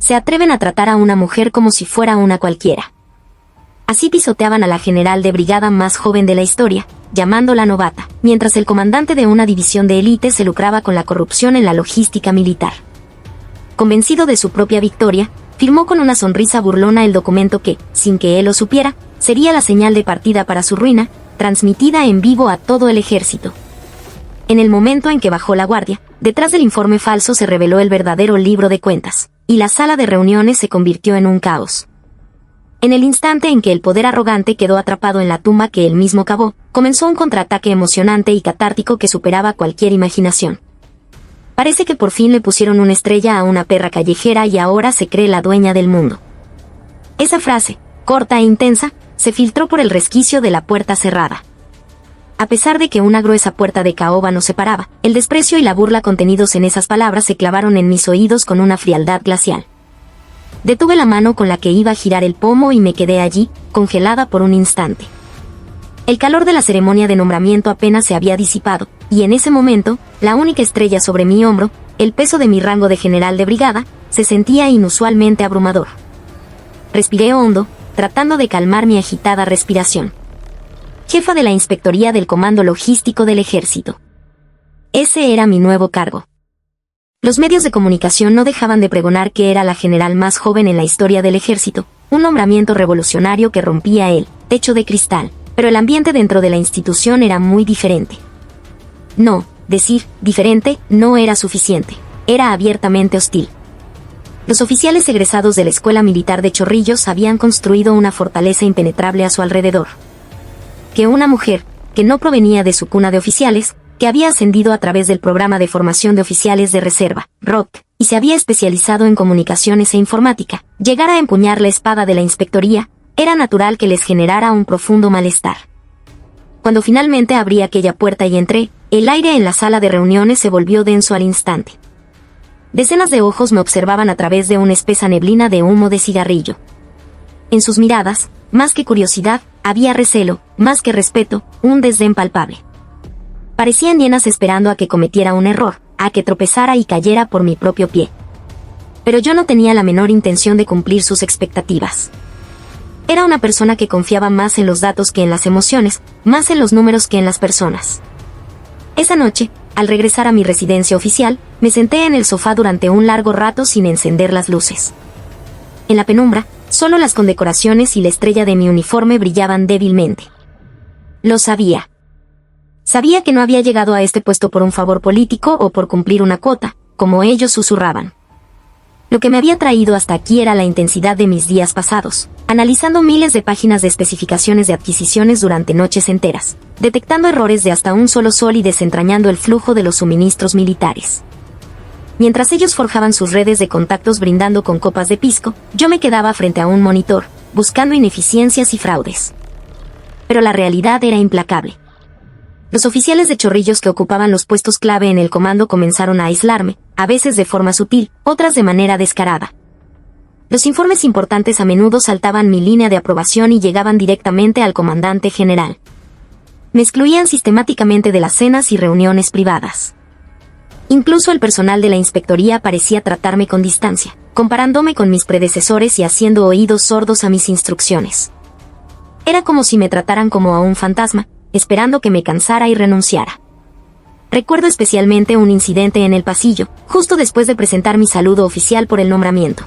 se atreven a tratar a una mujer como si fuera una cualquiera. Así pisoteaban a la general de brigada más joven de la historia, llamándola novata, mientras el comandante de una división de élite se lucraba con la corrupción en la logística militar. Convencido de su propia victoria, firmó con una sonrisa burlona el documento que, sin que él lo supiera, sería la señal de partida para su ruina, transmitida en vivo a todo el ejército. En el momento en que bajó la guardia, detrás del informe falso se reveló el verdadero libro de cuentas, y la sala de reuniones se convirtió en un caos. En el instante en que el poder arrogante quedó atrapado en la tumba que él mismo cavó, comenzó un contraataque emocionante y catártico que superaba cualquier imaginación. Parece que por fin le pusieron una estrella a una perra callejera y ahora se cree la dueña del mundo. Esa frase, corta e intensa, se filtró por el resquicio de la puerta cerrada. A pesar de que una gruesa puerta de caoba nos separaba, el desprecio y la burla contenidos en esas palabras se clavaron en mis oídos con una frialdad glacial. Detuve la mano con la que iba a girar el pomo y me quedé allí, congelada por un instante. El calor de la ceremonia de nombramiento apenas se había disipado, y en ese momento, la única estrella sobre mi hombro, el peso de mi rango de general de brigada, se sentía inusualmente abrumador. Respiré hondo, tratando de calmar mi agitada respiración. Jefa de la Inspectoría del Comando Logístico del Ejército. Ese era mi nuevo cargo. Los medios de comunicación no dejaban de pregonar que era la general más joven en la historia del ejército, un nombramiento revolucionario que rompía el techo de cristal, pero el ambiente dentro de la institución era muy diferente. No, decir diferente no era suficiente, era abiertamente hostil. Los oficiales egresados de la Escuela Militar de Chorrillos habían construido una fortaleza impenetrable a su alrededor. Que una mujer, que no provenía de su cuna de oficiales, que había ascendido a través del programa de formación de oficiales de reserva, ROT, y se había especializado en comunicaciones e informática, llegara a empuñar la espada de la inspectoría, era natural que les generara un profundo malestar. Cuando finalmente abrí aquella puerta y entré, el aire en la sala de reuniones se volvió denso al instante. Decenas de ojos me observaban a través de una espesa neblina de humo de cigarrillo. En sus miradas, más que curiosidad, había recelo, más que respeto, un desdén palpable. Parecían llenas esperando a que cometiera un error, a que tropezara y cayera por mi propio pie. Pero yo no tenía la menor intención de cumplir sus expectativas. Era una persona que confiaba más en los datos que en las emociones, más en los números que en las personas. Esa noche, al regresar a mi residencia oficial, me senté en el sofá durante un largo rato sin encender las luces. En la penumbra, solo las condecoraciones y la estrella de mi uniforme brillaban débilmente. Lo sabía. Sabía que no había llegado a este puesto por un favor político o por cumplir una cuota, como ellos susurraban. Lo que me había traído hasta aquí era la intensidad de mis días pasados, analizando miles de páginas de especificaciones de adquisiciones durante noches enteras, detectando errores de hasta un solo sol y desentrañando el flujo de los suministros militares. Mientras ellos forjaban sus redes de contactos brindando con copas de pisco, yo me quedaba frente a un monitor, buscando ineficiencias y fraudes. Pero la realidad era implacable. Los oficiales de Chorrillos que ocupaban los puestos clave en el comando comenzaron a aislarme, a veces de forma sutil, otras de manera descarada. Los informes importantes a menudo saltaban mi línea de aprobación y llegaban directamente al comandante general. Me excluían sistemáticamente de las cenas y reuniones privadas. Incluso el personal de la inspectoría parecía tratarme con distancia, comparándome con mis predecesores y haciendo oídos sordos a mis instrucciones. Era como si me trataran como a un fantasma, esperando que me cansara y renunciara. Recuerdo especialmente un incidente en el pasillo, justo después de presentar mi saludo oficial por el nombramiento.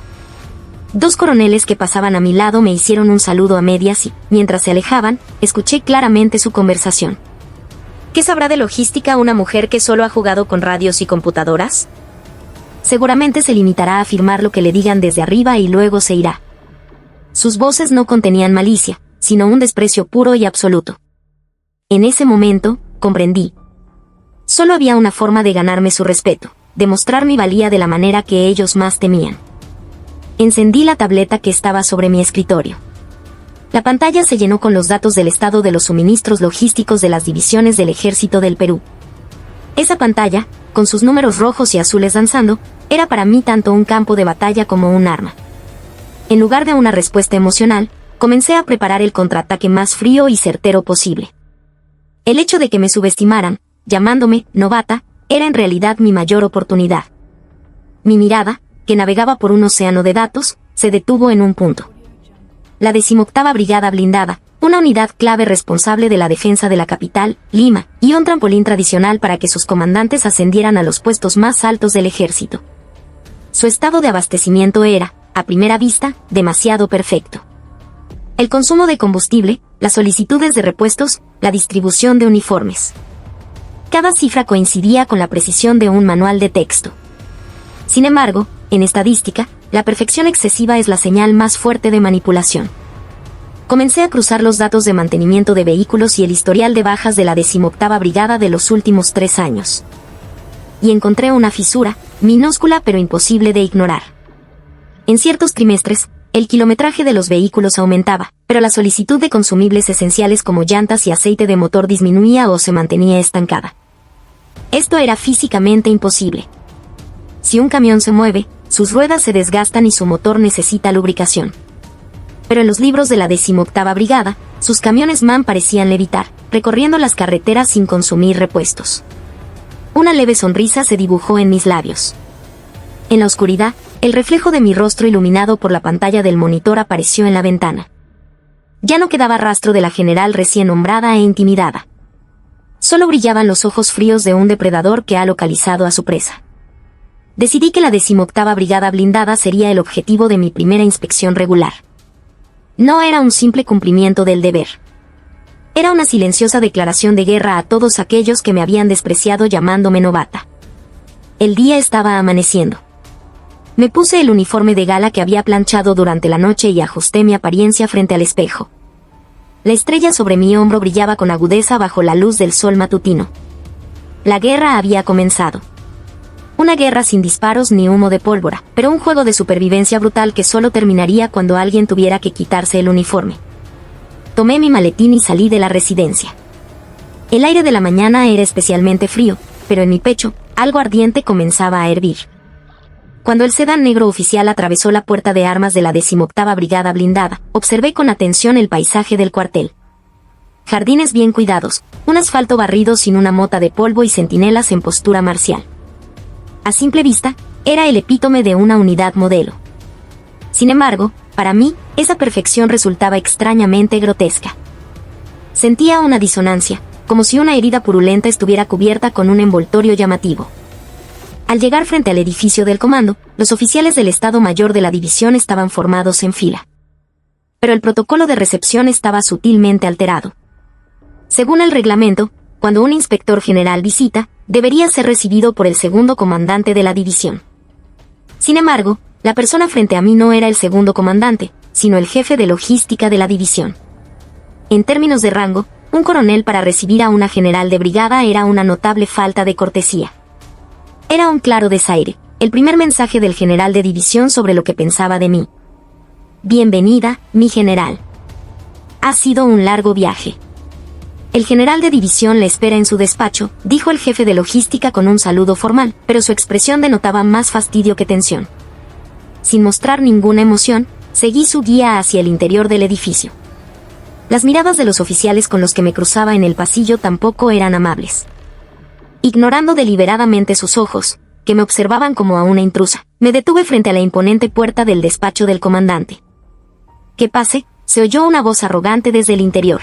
Dos coroneles que pasaban a mi lado me hicieron un saludo a medias y, mientras se alejaban, escuché claramente su conversación. ¿Qué sabrá de logística una mujer que solo ha jugado con radios y computadoras? Seguramente se limitará a afirmar lo que le digan desde arriba y luego se irá. Sus voces no contenían malicia, sino un desprecio puro y absoluto. En ese momento, comprendí. Solo había una forma de ganarme su respeto, demostrar mi valía de la manera que ellos más temían. Encendí la tableta que estaba sobre mi escritorio. La pantalla se llenó con los datos del estado de los suministros logísticos de las divisiones del Ejército del Perú. Esa pantalla, con sus números rojos y azules danzando, era para mí tanto un campo de batalla como un arma. En lugar de una respuesta emocional, comencé a preparar el contraataque más frío y certero posible. El hecho de que me subestimaran, llamándome novata, era en realidad mi mayor oportunidad. Mi mirada, que navegaba por un océano de datos, se detuvo en un punto. La 18ª Brigada Blindada, una unidad clave responsable de la defensa de la capital, Lima, y un trampolín tradicional para que sus comandantes ascendieran a los puestos más altos del ejército. Su estado de abastecimiento era, a primera vista, demasiado perfecto. El consumo de combustible, las solicitudes de repuestos, la distribución de uniformes. Cada cifra coincidía con la precisión de un manual de texto. Sin embargo, en estadística, la perfección excesiva es la señal más fuerte de manipulación. Comencé a cruzar los datos de mantenimiento de vehículos y el historial de bajas de la 18ª Brigada de los últimos 3 años. Y encontré una fisura, minúscula pero imposible de ignorar. En ciertos trimestres, el kilometraje de los vehículos aumentaba, pero la solicitud de consumibles esenciales como llantas y aceite de motor disminuía o se mantenía estancada. Esto era físicamente imposible. Si un camión se mueve, sus ruedas se desgastan y su motor necesita lubricación. Pero en los libros de la 18ª Brigada, sus camiones MAN parecían levitar, recorriendo las carreteras sin consumir repuestos. Una leve sonrisa se dibujó en mis labios. En la oscuridad, el reflejo de mi rostro iluminado por la pantalla del monitor apareció en la ventana. Ya no quedaba rastro de la general recién nombrada e intimidada. Solo brillaban los ojos fríos de un depredador que ha localizado a su presa. Decidí que la 18ª Brigada Blindada sería el objetivo de mi primera inspección regular. No era un simple cumplimiento del deber. Era una silenciosa declaración de guerra a todos aquellos que me habían despreciado llamándome novata. El día estaba amaneciendo. Me puse el uniforme de gala que había planchado durante la noche y ajusté mi apariencia frente al espejo. La estrella sobre mi hombro brillaba con agudeza bajo la luz del sol matutino. La guerra había comenzado. Una guerra sin disparos ni humo de pólvora, pero un juego de supervivencia brutal que solo terminaría cuando alguien tuviera que quitarse el uniforme. Tomé mi maletín y salí de la residencia. El aire de la mañana era especialmente frío, pero en mi pecho, algo ardiente comenzaba a hervir. Cuando el sedán negro oficial atravesó la puerta de armas de la 18ª Brigada Blindada, observé con atención el paisaje del cuartel. Jardines bien cuidados, un asfalto barrido sin una mota de polvo y centinelas en postura marcial. A simple vista, era el epítome de una unidad modelo. Sin embargo, para mí, esa perfección resultaba extrañamente grotesca. Sentía una disonancia, como si una herida purulenta estuviera cubierta con un envoltorio llamativo. Al llegar frente al edificio del comando, los oficiales del Estado Mayor de la división estaban formados en fila. Pero el protocolo de recepción estaba sutilmente alterado. Según el reglamento, cuando un inspector general visita, debería ser recibido por el segundo comandante de la división. Sin embargo, la persona frente a mí no era el segundo comandante, sino el jefe de logística de la división. En términos de rango, un coronel para recibir a una general de brigada era una notable falta de cortesía. Era un claro desaire, el primer mensaje del general de división sobre lo que pensaba de mí. Bienvenida, mi general. Ha sido un largo viaje. El general de división le espera en su despacho, dijo el jefe de logística con un saludo formal, pero su expresión denotaba más fastidio que tensión. Sin mostrar ninguna emoción, seguí su guía hacia el interior del edificio. Las miradas de los oficiales con los que me cruzaba en el pasillo tampoco eran amables. Ignorando deliberadamente sus ojos, que me observaban como a una intrusa, me detuve frente a la imponente puerta del despacho del comandante. «Que pase», se oyó una voz arrogante desde el interior.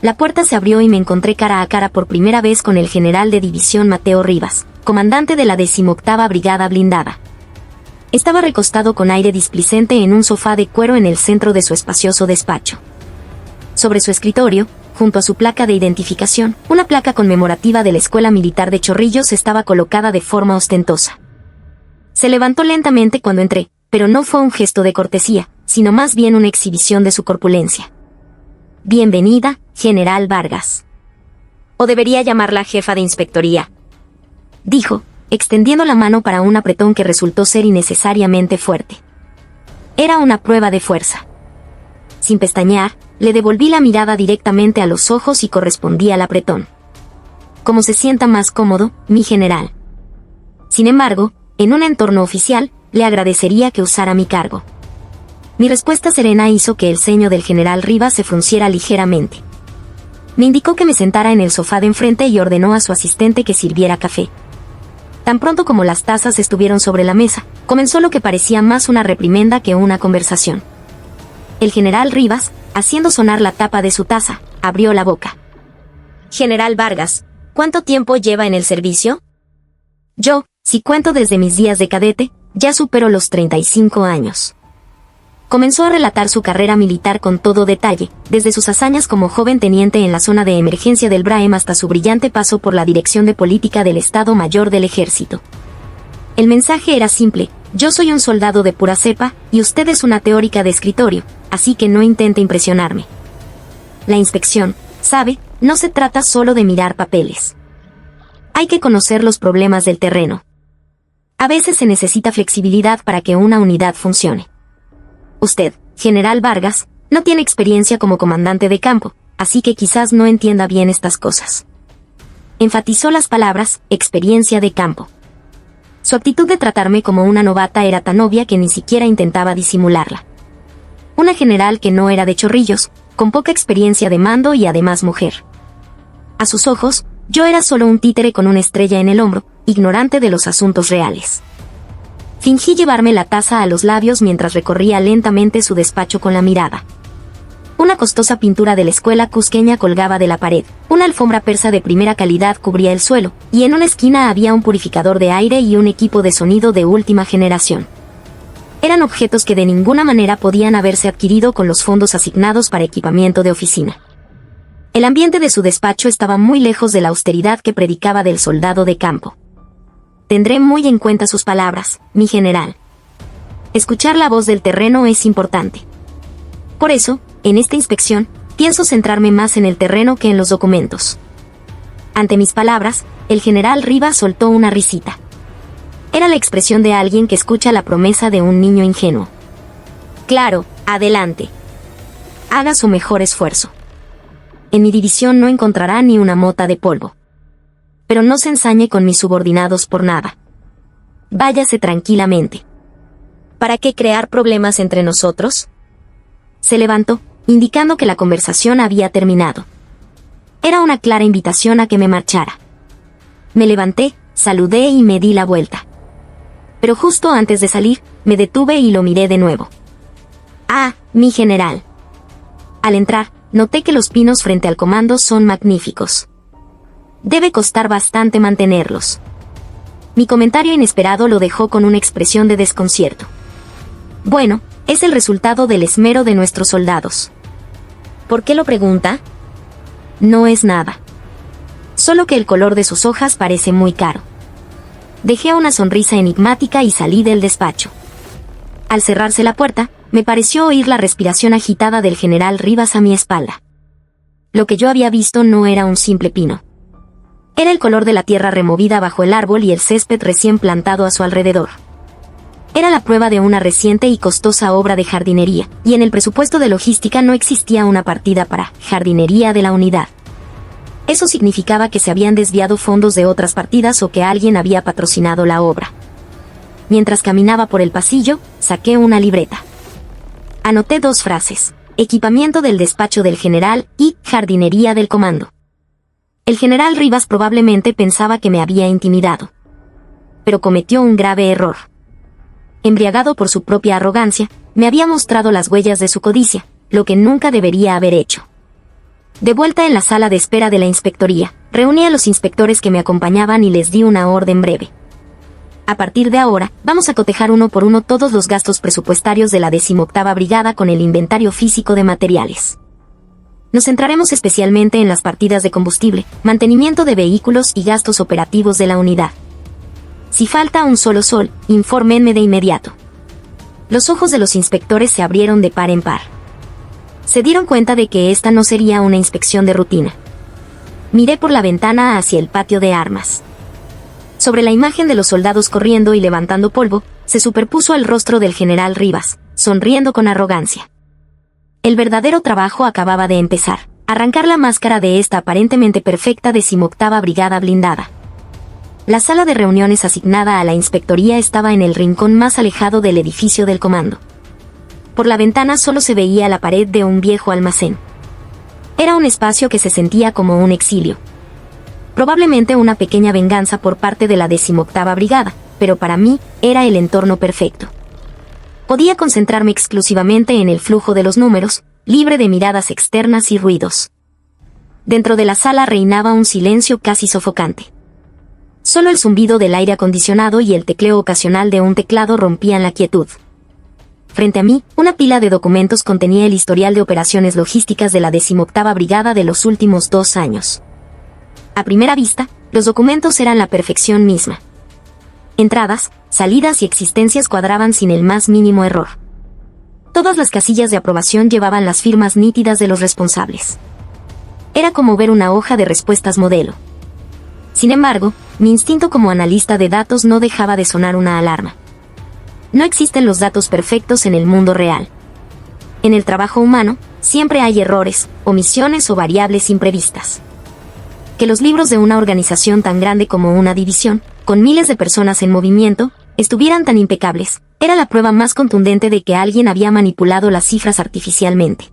La puerta se abrió y me encontré cara a cara por primera vez con el general de división Mateo Rivas, comandante de la 18ª Brigada Blindada. Estaba recostado con aire displicente en un sofá de cuero en el centro de su espacioso despacho. Sobre su escritorio, junto a su placa de identificación, una placa conmemorativa de la Escuela Militar de Chorrillos estaba colocada de forma ostentosa. Se levantó lentamente cuando entré, pero no fue un gesto de cortesía, sino más bien una exhibición de su corpulencia. «Bienvenida, General Vargas». «O debería llamarla jefa de inspectoría», dijo, extendiendo la mano para un apretón que resultó ser innecesariamente fuerte. Era una prueba de fuerza. Sin pestañear, le devolví la mirada directamente a los ojos y correspondí al apretón. «Como se sienta más cómodo, mi general». Sin embargo, en un entorno oficial, le agradecería que usara mi cargo. Mi respuesta serena hizo que el ceño del general Rivas se frunciera ligeramente. Me indicó que me sentara en el sofá de enfrente y ordenó a su asistente que sirviera café. Tan pronto como las tazas estuvieron sobre la mesa, comenzó lo que parecía más una reprimenda que una conversación. El general Rivas, haciendo sonar la tapa de su taza, abrió la boca. General Vargas, ¿cuánto tiempo lleva en el servicio? Yo, si cuento desde mis días de cadete, ya supero los 35 años. Comenzó a relatar su carrera militar con todo detalle, desde sus hazañas como joven teniente en la zona de emergencia del Braem hasta su brillante paso por la Dirección de Política del Estado Mayor del Ejército. El mensaje era simple: yo soy un soldado de pura cepa, y usted es una teórica de escritorio, así que no intente impresionarme. La inspección, sabe, no se trata solo de mirar papeles. Hay que conocer los problemas del terreno. A veces se necesita flexibilidad para que una unidad funcione. Usted, general Vargas, no tiene experiencia como comandante de campo, así que quizás no entienda bien estas cosas. Enfatizó las palabras, experiencia de campo. Su actitud de tratarme como una novata era tan obvia que ni siquiera intentaba disimularla. Una general que no era de Chorrillos, con poca experiencia de mando y además mujer. A sus ojos, yo era solo un títere con una estrella en el hombro, ignorante de los asuntos reales. Fingí llevarme la taza a los labios mientras recorría lentamente su despacho con la mirada. Una costosa pintura de la escuela cusqueña colgaba de la pared, una alfombra persa de primera calidad cubría el suelo, y en una esquina había un purificador de aire y un equipo de sonido de última generación. Eran objetos que de ninguna manera podían haberse adquirido con los fondos asignados para equipamiento de oficina. El ambiente de su despacho estaba muy lejos de la austeridad que predicaba del soldado de campo. Tendré muy en cuenta sus palabras, mi general. Escuchar la voz del terreno es importante. Por eso, en esta inspección, pienso centrarme más en el terreno que en los documentos. Ante mis palabras, el general Rivas soltó una risita. Era la expresión de alguien que escucha la promesa de un niño ingenuo. Claro, adelante. Haga su mejor esfuerzo. En mi división no encontrará ni una mota de polvo. Pero no se ensañe con mis subordinados por nada. Váyase tranquilamente. ¿Para qué crear problemas entre nosotros? Se levantó, indicando que la conversación había terminado. Era una clara invitación a que me marchara. Me levanté, saludé y me di la vuelta. Pero justo antes de salir, me detuve y lo miré de nuevo. Ah, mi general. Al entrar, noté que los pinos frente al comando son magníficos. Debe costar bastante mantenerlos. Mi comentario inesperado lo dejó con una expresión de desconcierto. Bueno, es el resultado del esmero de nuestros soldados. ¿Por qué lo pregunta? No es nada. Solo que el color de sus hojas parece muy caro. Dejé una sonrisa enigmática y salí del despacho. Al cerrarse la puerta, me pareció oír la respiración agitada del general Rivas a mi espalda. Lo que yo había visto no era un simple pino. Era el color de la tierra removida bajo el árbol y el césped recién plantado a su alrededor. Era la prueba de una reciente y costosa obra de jardinería, y en el presupuesto de logística no existía una partida para jardinería de la unidad. Eso significaba que se habían desviado fondos de otras partidas o que alguien había patrocinado la obra. Mientras caminaba por el pasillo, saqué una libreta. Anoté 2 frases: equipamiento del despacho del general y jardinería del comando. El general Rivas probablemente pensaba que me había intimidado. Pero cometió un grave error. Embriagado por su propia arrogancia, me había mostrado las huellas de su codicia, lo que nunca debería haber hecho. De vuelta en la sala de espera de la inspectoría, reuní a los inspectores que me acompañaban y les di una orden breve. A partir de ahora, vamos a cotejar uno por uno todos los gastos presupuestarios de la 18ª Brigada con el inventario físico de materiales. Nos centraremos especialmente en las partidas de combustible, mantenimiento de vehículos y gastos operativos de la unidad. Si falta un solo sol, infórmenme de inmediato. Los ojos de los inspectores se abrieron de par en par. Se dieron cuenta de que esta no sería una inspección de rutina. Miré por la ventana hacia el patio de armas. Sobre la imagen de los soldados corriendo y levantando polvo, se superpuso el rostro del general Rivas, sonriendo con arrogancia. El verdadero trabajo acababa de empezar: arrancar la máscara de esta aparentemente perfecta 18ª Brigada blindada. La sala de reuniones asignada a la inspectoría estaba en el rincón más alejado del edificio del comando. Por la ventana solo se veía la pared de un viejo almacén. Era un espacio que se sentía como un exilio. Probablemente una pequeña venganza por parte de la 18ª Brigada, pero para mí, era el entorno perfecto. Podía concentrarme exclusivamente en el flujo de los números, libre de miradas externas y ruidos. Dentro de la sala reinaba un silencio casi sofocante. Solo el zumbido del aire acondicionado y el tecleo ocasional de un teclado rompían la quietud. Frente a mí, una pila de documentos contenía el historial de operaciones logísticas de la 18ª Brigada de los últimos 2 años. A primera vista, los documentos eran la perfección misma. Entradas, salidas y existencias cuadraban sin el más mínimo error. Todas las casillas de aprobación llevaban las firmas nítidas de los responsables. Era como ver una hoja de respuestas modelo. Sin embargo, mi instinto como analista de datos no dejaba de sonar una alarma. No existen los datos perfectos en el mundo real. En el trabajo humano, siempre hay errores, omisiones o variables imprevistas. Que los libros de una organización tan grande como una división, con miles de personas en movimiento, estuvieran tan impecables, era la prueba más contundente de que alguien había manipulado las cifras artificialmente.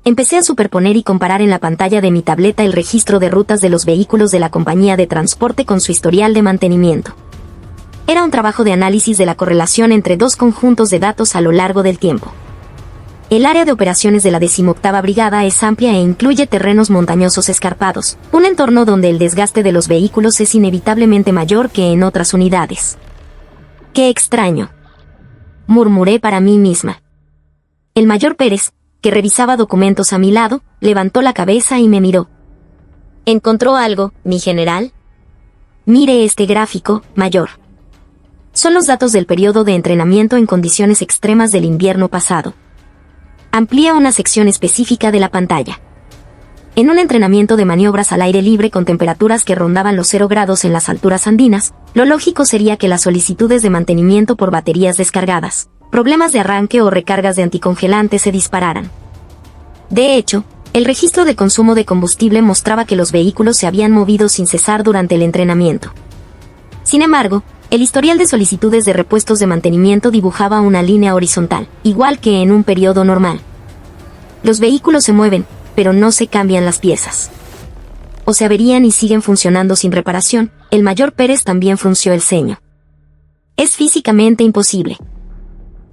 Empecé a superponer y comparar en la pantalla de mi tableta el registro de rutas de los vehículos de la compañía de transporte con su historial de mantenimiento. Era un trabajo de análisis de la correlación entre dos conjuntos de datos a lo largo del tiempo. El área de operaciones de la 18ª Brigada es amplia e incluye terrenos montañosos escarpados, un entorno donde el desgaste de los vehículos es inevitablemente mayor que en otras unidades. ¡Qué extraño!, murmuré para mí misma. El mayor Pérez, que revisaba documentos a mi lado, levantó la cabeza y me miró. ¿Encontró algo, mi general? Mire este gráfico, mayor. Son los datos del periodo de entrenamiento en condiciones extremas del invierno pasado. Amplía una sección específica de la pantalla. En un entrenamiento de maniobras al aire libre con temperaturas que rondaban los 0 grados en las alturas andinas, lo lógico sería que las solicitudes de mantenimiento por baterías descargadas, problemas de arranque o recargas de anticongelantes se dispararan. De hecho, el registro de consumo de combustible mostraba que los vehículos se habían movido sin cesar durante el entrenamiento. Sin embargo, el historial de solicitudes de repuestos de mantenimiento dibujaba una línea horizontal, igual que en un periodo normal. Los vehículos se mueven, pero no se cambian las piezas. O se averían y siguen funcionando sin reparación. El mayor Pérez también frunció el ceño. Es físicamente imposible.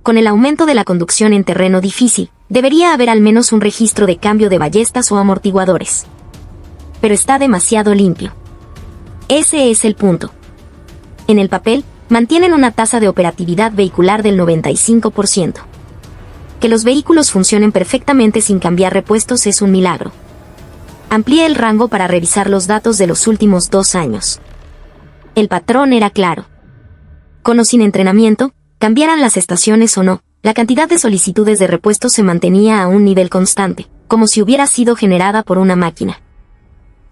Con el aumento de la conducción en terreno difícil, debería haber al menos un registro de cambio de ballestas o amortiguadores. Pero está demasiado limpio. Ese es el punto. En el papel, mantienen una tasa de operatividad vehicular del 95%. Que los vehículos funcionen perfectamente sin cambiar repuestos es un milagro. Amplié el rango para revisar los datos de los últimos 2 años. El patrón era claro. Con o sin entrenamiento, cambiaran las estaciones o no, la cantidad de solicitudes de repuestos se mantenía a un nivel constante, como si hubiera sido generada por una máquina.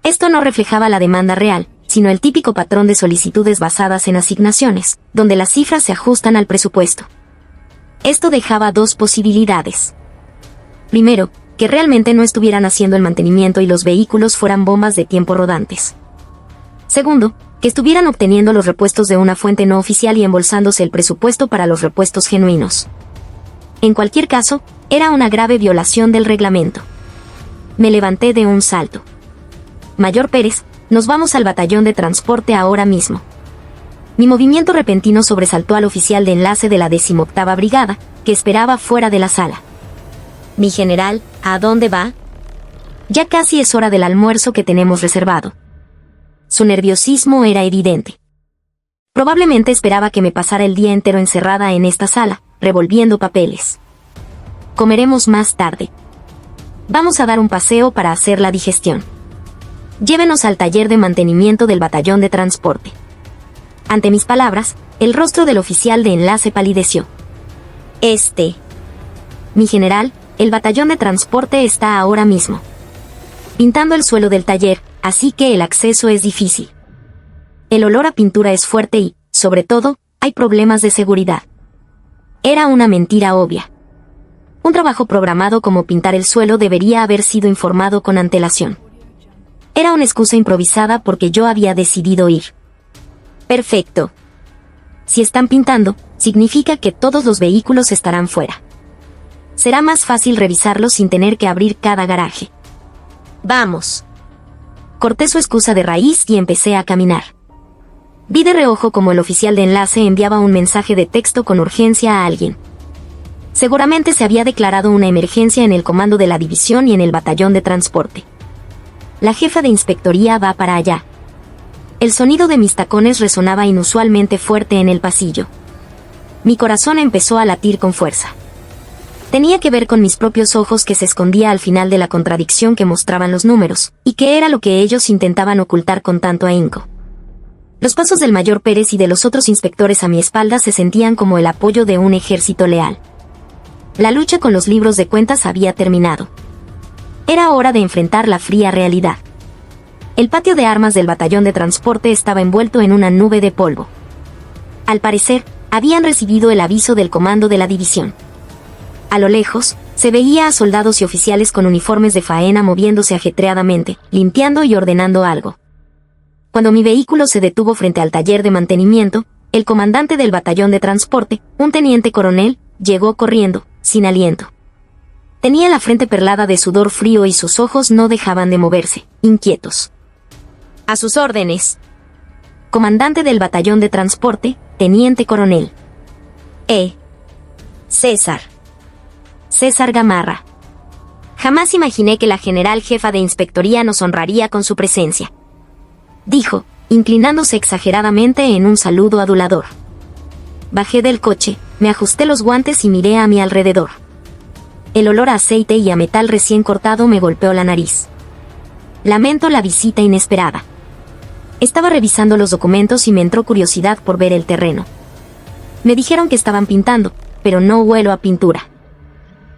Esto no reflejaba la demanda real, sino el típico patrón de solicitudes basadas en asignaciones, donde las cifras se ajustan al presupuesto. Esto dejaba 2 posibilidades. Primero, que realmente no estuvieran haciendo el mantenimiento y los vehículos fueran bombas de tiempo rodantes. Segundo, que estuvieran obteniendo los repuestos de una fuente no oficial y embolsándose el presupuesto para los repuestos genuinos. En cualquier caso, era una grave violación del reglamento. Me levanté de un salto. Mayor Pérez, nos vamos al batallón de transporte ahora mismo. Mi movimiento repentino sobresaltó al oficial de enlace de la 18ª Brigada, que esperaba fuera de la sala. Mi general, ¿a dónde va? Ya casi es hora del almuerzo que tenemos reservado. Su nerviosismo era evidente. Probablemente esperaba que me pasara el día entero encerrada en esta sala, revolviendo papeles. Comeremos más tarde. Vamos a dar un paseo para hacer la digestión. Llévenos al taller de mantenimiento del batallón de transporte. Ante mis palabras, el rostro del oficial de enlace palideció. Mi general, el batallón de transporte está ahora mismo pintando el suelo del taller, así que el acceso es difícil. El olor a pintura es fuerte y, sobre todo, hay problemas de seguridad. Era una mentira obvia. Un trabajo programado como pintar el suelo debería haber sido informado con antelación. Era una excusa improvisada porque yo había decidido ir. Perfecto. Si están pintando, significa que todos los vehículos estarán fuera. Será más fácil revisarlos sin tener que abrir cada garaje. Vamos. Corté su excusa de raíz y empecé a caminar. Vi de reojo como el oficial de enlace enviaba un mensaje de texto con urgencia a alguien. Seguramente se había declarado una emergencia en el comando de la división y en el batallón de transporte. La jefa de inspectoría va para allá. El sonido de mis tacones resonaba inusualmente fuerte en el pasillo. Mi corazón empezó a latir con fuerza. Tenía que ver con mis propios ojos que se escondía al final de la contradicción que mostraban los números, y que era lo que ellos intentaban ocultar con tanto ahínco. Los pasos del mayor Pérez y de los otros inspectores a mi espalda se sentían como el apoyo de un ejército leal. La lucha con los libros de cuentas había terminado. Era hora de enfrentar la fría realidad. El patio de armas del batallón de transporte estaba envuelto en una nube de polvo. Al parecer, habían recibido el aviso del comando de la división. A lo lejos, se veía a soldados y oficiales con uniformes de faena moviéndose ajetreadamente, limpiando y ordenando algo. Cuando mi vehículo se detuvo frente al taller de mantenimiento, el comandante del batallón de transporte, un teniente coronel, llegó corriendo, sin aliento. Tenía la frente perlada de sudor frío y sus ojos no dejaban de moverse, inquietos. A sus órdenes. Comandante del batallón de transporte, teniente coronel. César Gamarra. Jamás imaginé que la general jefa de inspectoría nos honraría con su presencia. Dijo, inclinándose exageradamente en un saludo adulador. Bajé del coche, me ajusté los guantes y miré a mi alrededor. El olor a aceite y a metal recién cortado me golpeó la nariz. Lamento la visita inesperada. Estaba revisando los documentos y me entró curiosidad por ver el terreno. Me dijeron que estaban pintando, pero no huelo a pintura.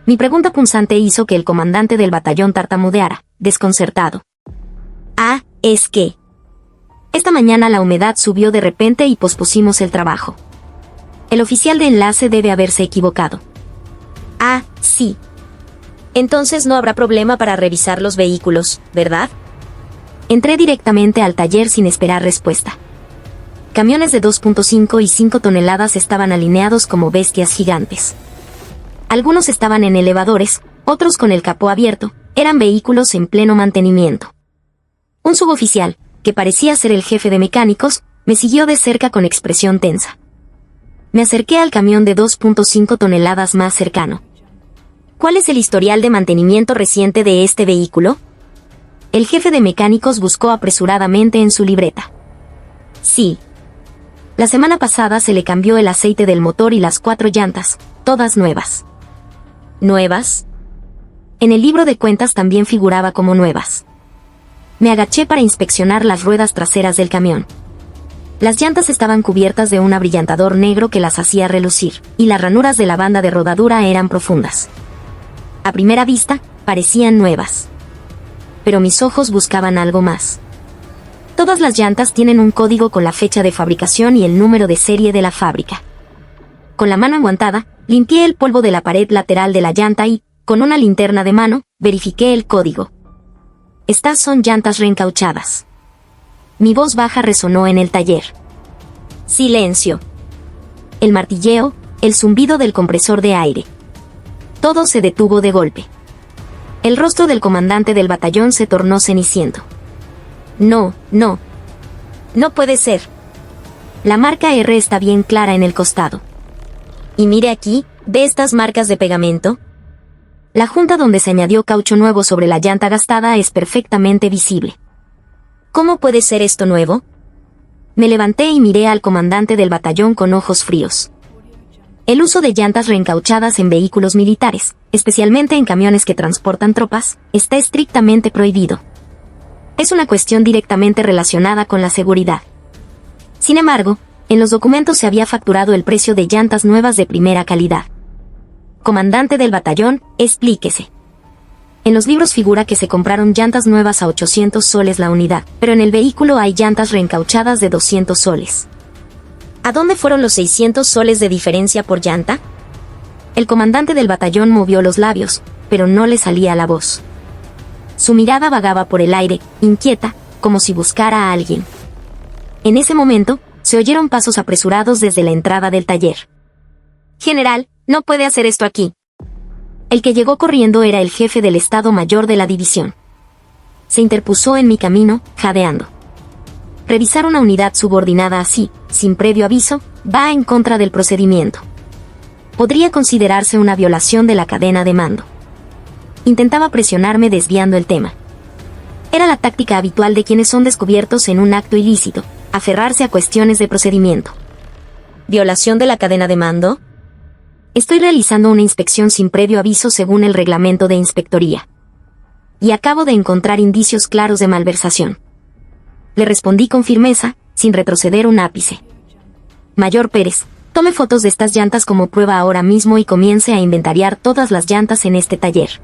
Mi pregunta punzante hizo que el comandante del batallón tartamudeara, desconcertado. Es que... Esta mañana la humedad subió de repente y pospusimos el trabajo. El oficial de enlace debe haberse equivocado. Sí. Entonces no habrá problema para revisar los vehículos, ¿verdad? Entré directamente al taller sin esperar respuesta. Camiones de 2.5 y 5 toneladas estaban alineados como bestias gigantes. Algunos estaban en elevadores, otros con el capó abierto, eran vehículos en pleno mantenimiento. Un suboficial, que parecía ser el jefe de mecánicos, me siguió de cerca con expresión tensa. Me acerqué al camión de 2.5 toneladas más cercano. ¿Cuál es el historial de mantenimiento reciente de este vehículo? El jefe de mecánicos buscó apresuradamente en su libreta. Sí. La semana pasada se le cambió el aceite del motor y las 4 llantas, todas nuevas. ¿Nuevas? En el libro de cuentas también figuraba como nuevas. Me agaché para inspeccionar las ruedas traseras del camión. Las llantas estaban cubiertas de un abrillantador negro que las hacía relucir, y las ranuras de la banda de rodadura eran profundas. A primera vista, parecían nuevas. Pero mis ojos buscaban algo más. Todas las llantas tienen un código con la fecha de fabricación y el número de serie de la fábrica. Con la mano enguantada, limpié el polvo de la pared lateral de la llanta y, con una linterna de mano, verifiqué el código. Estas son llantas reencauchadas. Mi voz baja resonó en el taller. Silencio. El martilleo, el zumbido del compresor de aire. Todo se detuvo de golpe. El rostro del comandante del batallón se tornó ceniciento. No puede ser. La marca R está bien clara en el costado. Y mire aquí, ¿ve estas marcas de pegamento? La junta donde se añadió caucho nuevo sobre la llanta gastada es perfectamente visible. ¿Cómo puede ser esto nuevo? Me levanté y miré al comandante del batallón con ojos fríos. El uso de llantas reencauchadas en vehículos militares, especialmente en camiones que transportan tropas, está estrictamente prohibido. Es una cuestión directamente relacionada con la seguridad. Sin embargo, en los documentos se había facturado el precio de llantas nuevas de primera calidad. Comandante del batallón, explíquese. En los libros figura que se compraron llantas nuevas a 800 soles la unidad, pero en el vehículo hay llantas reencauchadas de 200 soles. ¿A dónde fueron los 600 soles de diferencia por llanta? El comandante del batallón movió los labios, pero no le salía la voz. Su mirada vagaba por el aire, inquieta, como si buscara a alguien. En ese momento, se oyeron pasos apresurados desde la entrada del taller. General, no puede hacer esto aquí. El que llegó corriendo era el jefe del Estado Mayor de la división. se interpuso en mi camino, jadeando. Revisar una unidad subordinada así, sin previo aviso, va en contra del procedimiento. Podría considerarse una violación de la cadena de mando. Intentaba presionarme desviando el tema. Era la táctica habitual de quienes son descubiertos en un acto ilícito, aferrarse a cuestiones de procedimiento. ¿Violación de la cadena de mando? Estoy realizando una inspección sin previo aviso según el reglamento de inspectoría. Y acabo de encontrar indicios claros de malversación. Le respondí con firmeza, sin retroceder un ápice. Mayor Pérez, tome fotos de estas llantas como prueba ahora mismo y comience a inventariar todas las llantas en este taller.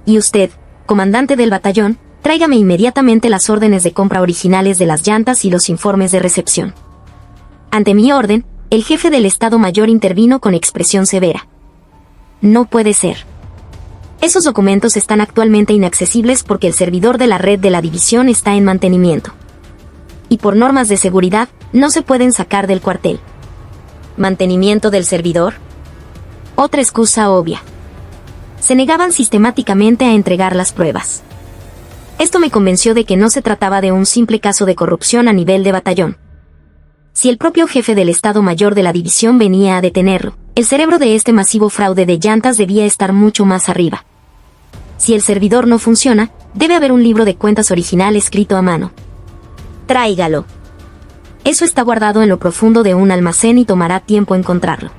Y usted, comandante del batallón, tráigame inmediatamente las órdenes de compra originales de las llantas y los informes de recepción. Ante mi orden, el jefe del Estado Mayor intervino con expresión severa. No puede ser. Esos documentos están actualmente inaccesibles porque el servidor de la red de la división está en mantenimiento. Y por normas de seguridad, no se pueden sacar del cuartel. ¿Mantenimiento del servidor? Otra excusa obvia. Se negaban sistemáticamente a entregar las pruebas. Esto me convenció de que no se trataba de un simple caso de corrupción a nivel de batallón. Si el propio jefe del Estado Mayor de la división venía a detenerlo, el cerebro de este masivo fraude de llantas debía estar mucho más arriba. Si el servidor no funciona, debe haber un libro de cuentas original escrito a mano. Tráigalo. Eso está guardado en lo profundo de un almacén y tomará tiempo encontrarlo.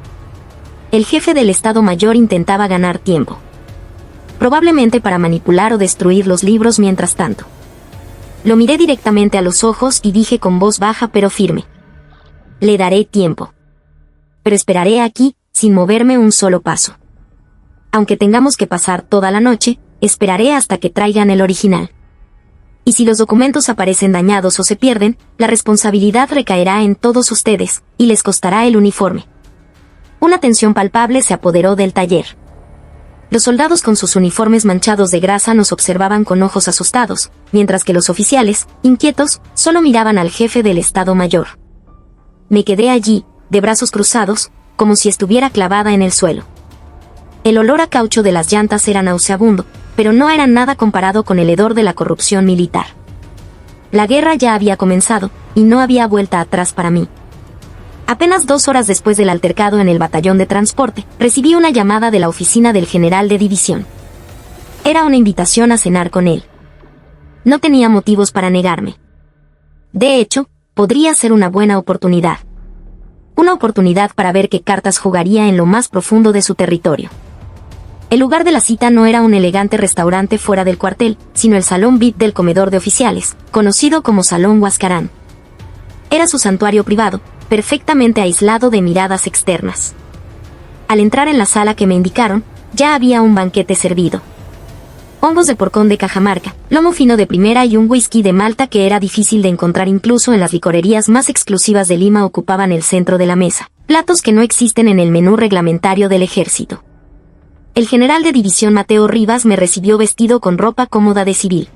El jefe del Estado Mayor intentaba ganar tiempo. Probablemente para manipular o destruir los libros mientras tanto. Lo miré directamente a los ojos y dije con voz baja pero firme. Le daré tiempo. Pero esperaré aquí, sin moverme un solo paso. Aunque tengamos que pasar toda la noche, esperaré hasta que traigan el original. Y si los documentos aparecen dañados o se pierden, la responsabilidad recaerá en todos ustedes, y les costará el uniforme. Una tensión palpable se apoderó del taller. Los soldados con sus uniformes manchados de grasa nos observaban con ojos asustados, mientras que los oficiales, inquietos, solo miraban al jefe del Estado Mayor. Me quedé allí, de brazos cruzados, como si estuviera clavada en el suelo. El olor a caucho de las llantas era nauseabundo, pero no era nada comparado con el hedor de la corrupción militar. La guerra ya había comenzado, y no había vuelta atrás para mí. Apenas 2 horas después del altercado en el batallón de transporte, recibí una llamada de la oficina del general de división. Era una invitación a cenar con él. No tenía motivos para negarme. De hecho, podría ser una buena oportunidad. Una oportunidad para ver qué cartas jugaría en lo más profundo de su territorio. El lugar de la cita no era un elegante restaurante fuera del cuartel, sino el salón VIP del comedor de oficiales, conocido como Salón Huascarán. Era su santuario privado, perfectamente aislado de miradas externas. Al entrar en la sala que me indicaron, ya había un banquete servido. Hongos de porcón de Cajamarca, lomo fino de primera y un whisky de Malta que era difícil de encontrar incluso en las licorerías más exclusivas de Lima ocupaban el centro de la mesa, platos que no existen en el menú reglamentario del ejército. El general de división Mateo Rivas me recibió vestido con ropa cómoda de civil.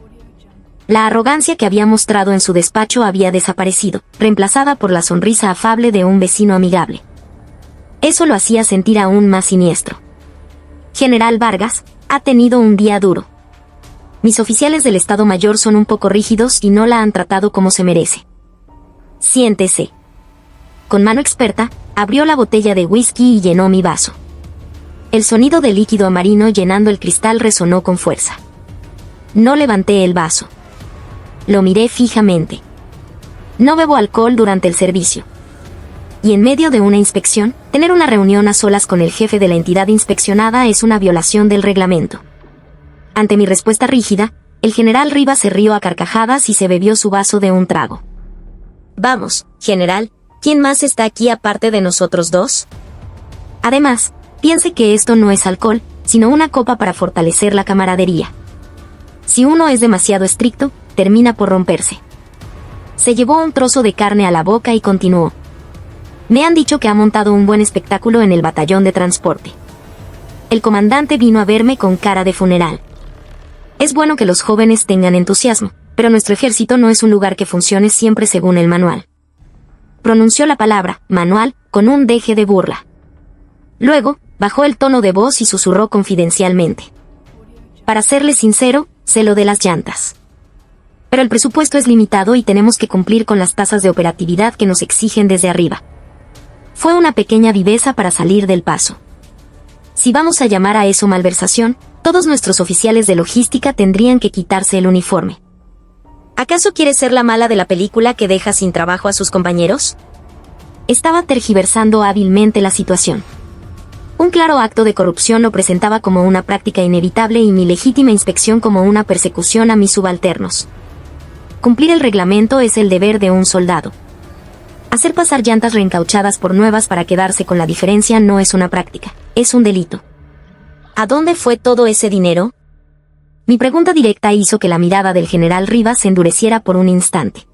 La arrogancia que había mostrado en su despacho había desaparecido, reemplazada por la sonrisa afable de un vecino amigable. Eso lo hacía sentir aún más siniestro. General Vargas, ha tenido un día duro. Mis oficiales del Estado Mayor son un poco rígidos y no la han tratado como se merece. Siéntese. Con mano experta, abrió la botella de whisky y llenó mi vaso. El sonido del líquido amarino llenando el cristal resonó con fuerza. No levanté el vaso. Lo miré fijamente. No bebo alcohol durante el servicio. Y en medio de una inspección, tener una reunión a solas con el jefe de la entidad inspeccionada es una violación del reglamento. Ante mi respuesta rígida, el general Rivas se rió a carcajadas y se bebió su vaso de un trago. Vamos, general, ¿quién más está aquí aparte de nosotros dos? Además, piense que esto no es alcohol, sino una copa para fortalecer la camaradería. Si uno es demasiado estricto, termina por romperse. Se llevó un trozo de carne a la boca y continuó. Me han dicho que ha montado un buen espectáculo en el batallón de transporte. El comandante vino a verme con cara de funeral. Es bueno que los jóvenes tengan entusiasmo, pero nuestro ejército no es un lugar que funcione siempre según el manual. Pronunció la palabra, manual, con un deje de burla. Luego, bajó el tono de voz y susurró confidencialmente. Para serle sincero, sé lo de las llantas. Pero el presupuesto es limitado y tenemos que cumplir con las tasas de operatividad que nos exigen desde arriba. Fue una pequeña viveza para salir del paso. Si vamos a llamar a eso malversación, todos nuestros oficiales de logística tendrían que quitarse el uniforme. ¿Acaso quieres ser la mala de la película que deja sin trabajo a sus compañeros? Estaba tergiversando hábilmente la situación. Un claro acto de corrupción lo presentaba como una práctica inevitable y mi legítima inspección como una persecución a mis subalternos. Cumplir el reglamento es el deber de un soldado. Hacer pasar llantas reencauchadas por nuevas para quedarse con la diferencia no es una práctica, es un delito. ¿A dónde fue todo ese dinero? Mi pregunta directa hizo que la mirada del general Rivas se endureciera por un instante.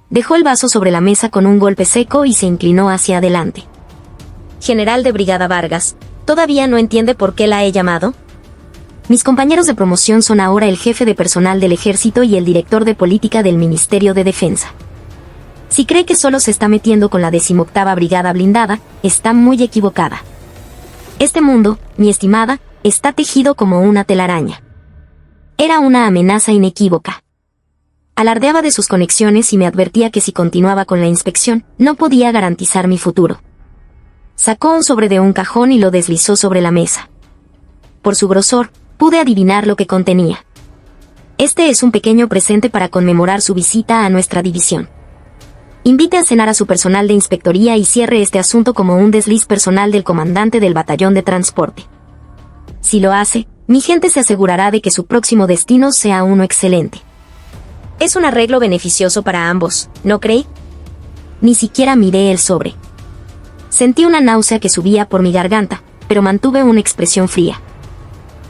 Dejó el vaso sobre la mesa con un golpe seco y se inclinó hacia adelante. General de Brigada Vargas, ¿todavía no entiende por qué la he llamado? Mis compañeros de promoción son ahora el jefe de personal del Ejército y el director de política del Ministerio de Defensa. Si cree que solo se está metiendo con la 18ª Brigada Blindada, está muy equivocada. Este mundo, mi estimada, está tejido como una telaraña. Era una amenaza inequívoca. Alardeaba de sus conexiones y me advertía que si continuaba con la inspección, no podía garantizar mi futuro. Sacó un sobre de un cajón y lo deslizó sobre la mesa. Por su grosor, pude adivinar lo que contenía. Este es un pequeño presente para conmemorar su visita a nuestra división. Invite a cenar a su personal de inspectoría y cierre este asunto como un desliz personal del comandante del batallón de transporte. Si lo hace, mi gente se asegurará de que su próximo destino sea uno excelente. Es un arreglo beneficioso para ambos, ¿no cree? Ni siquiera miré el sobre. Sentí una náusea que subía por mi garganta, pero mantuve una expresión fría.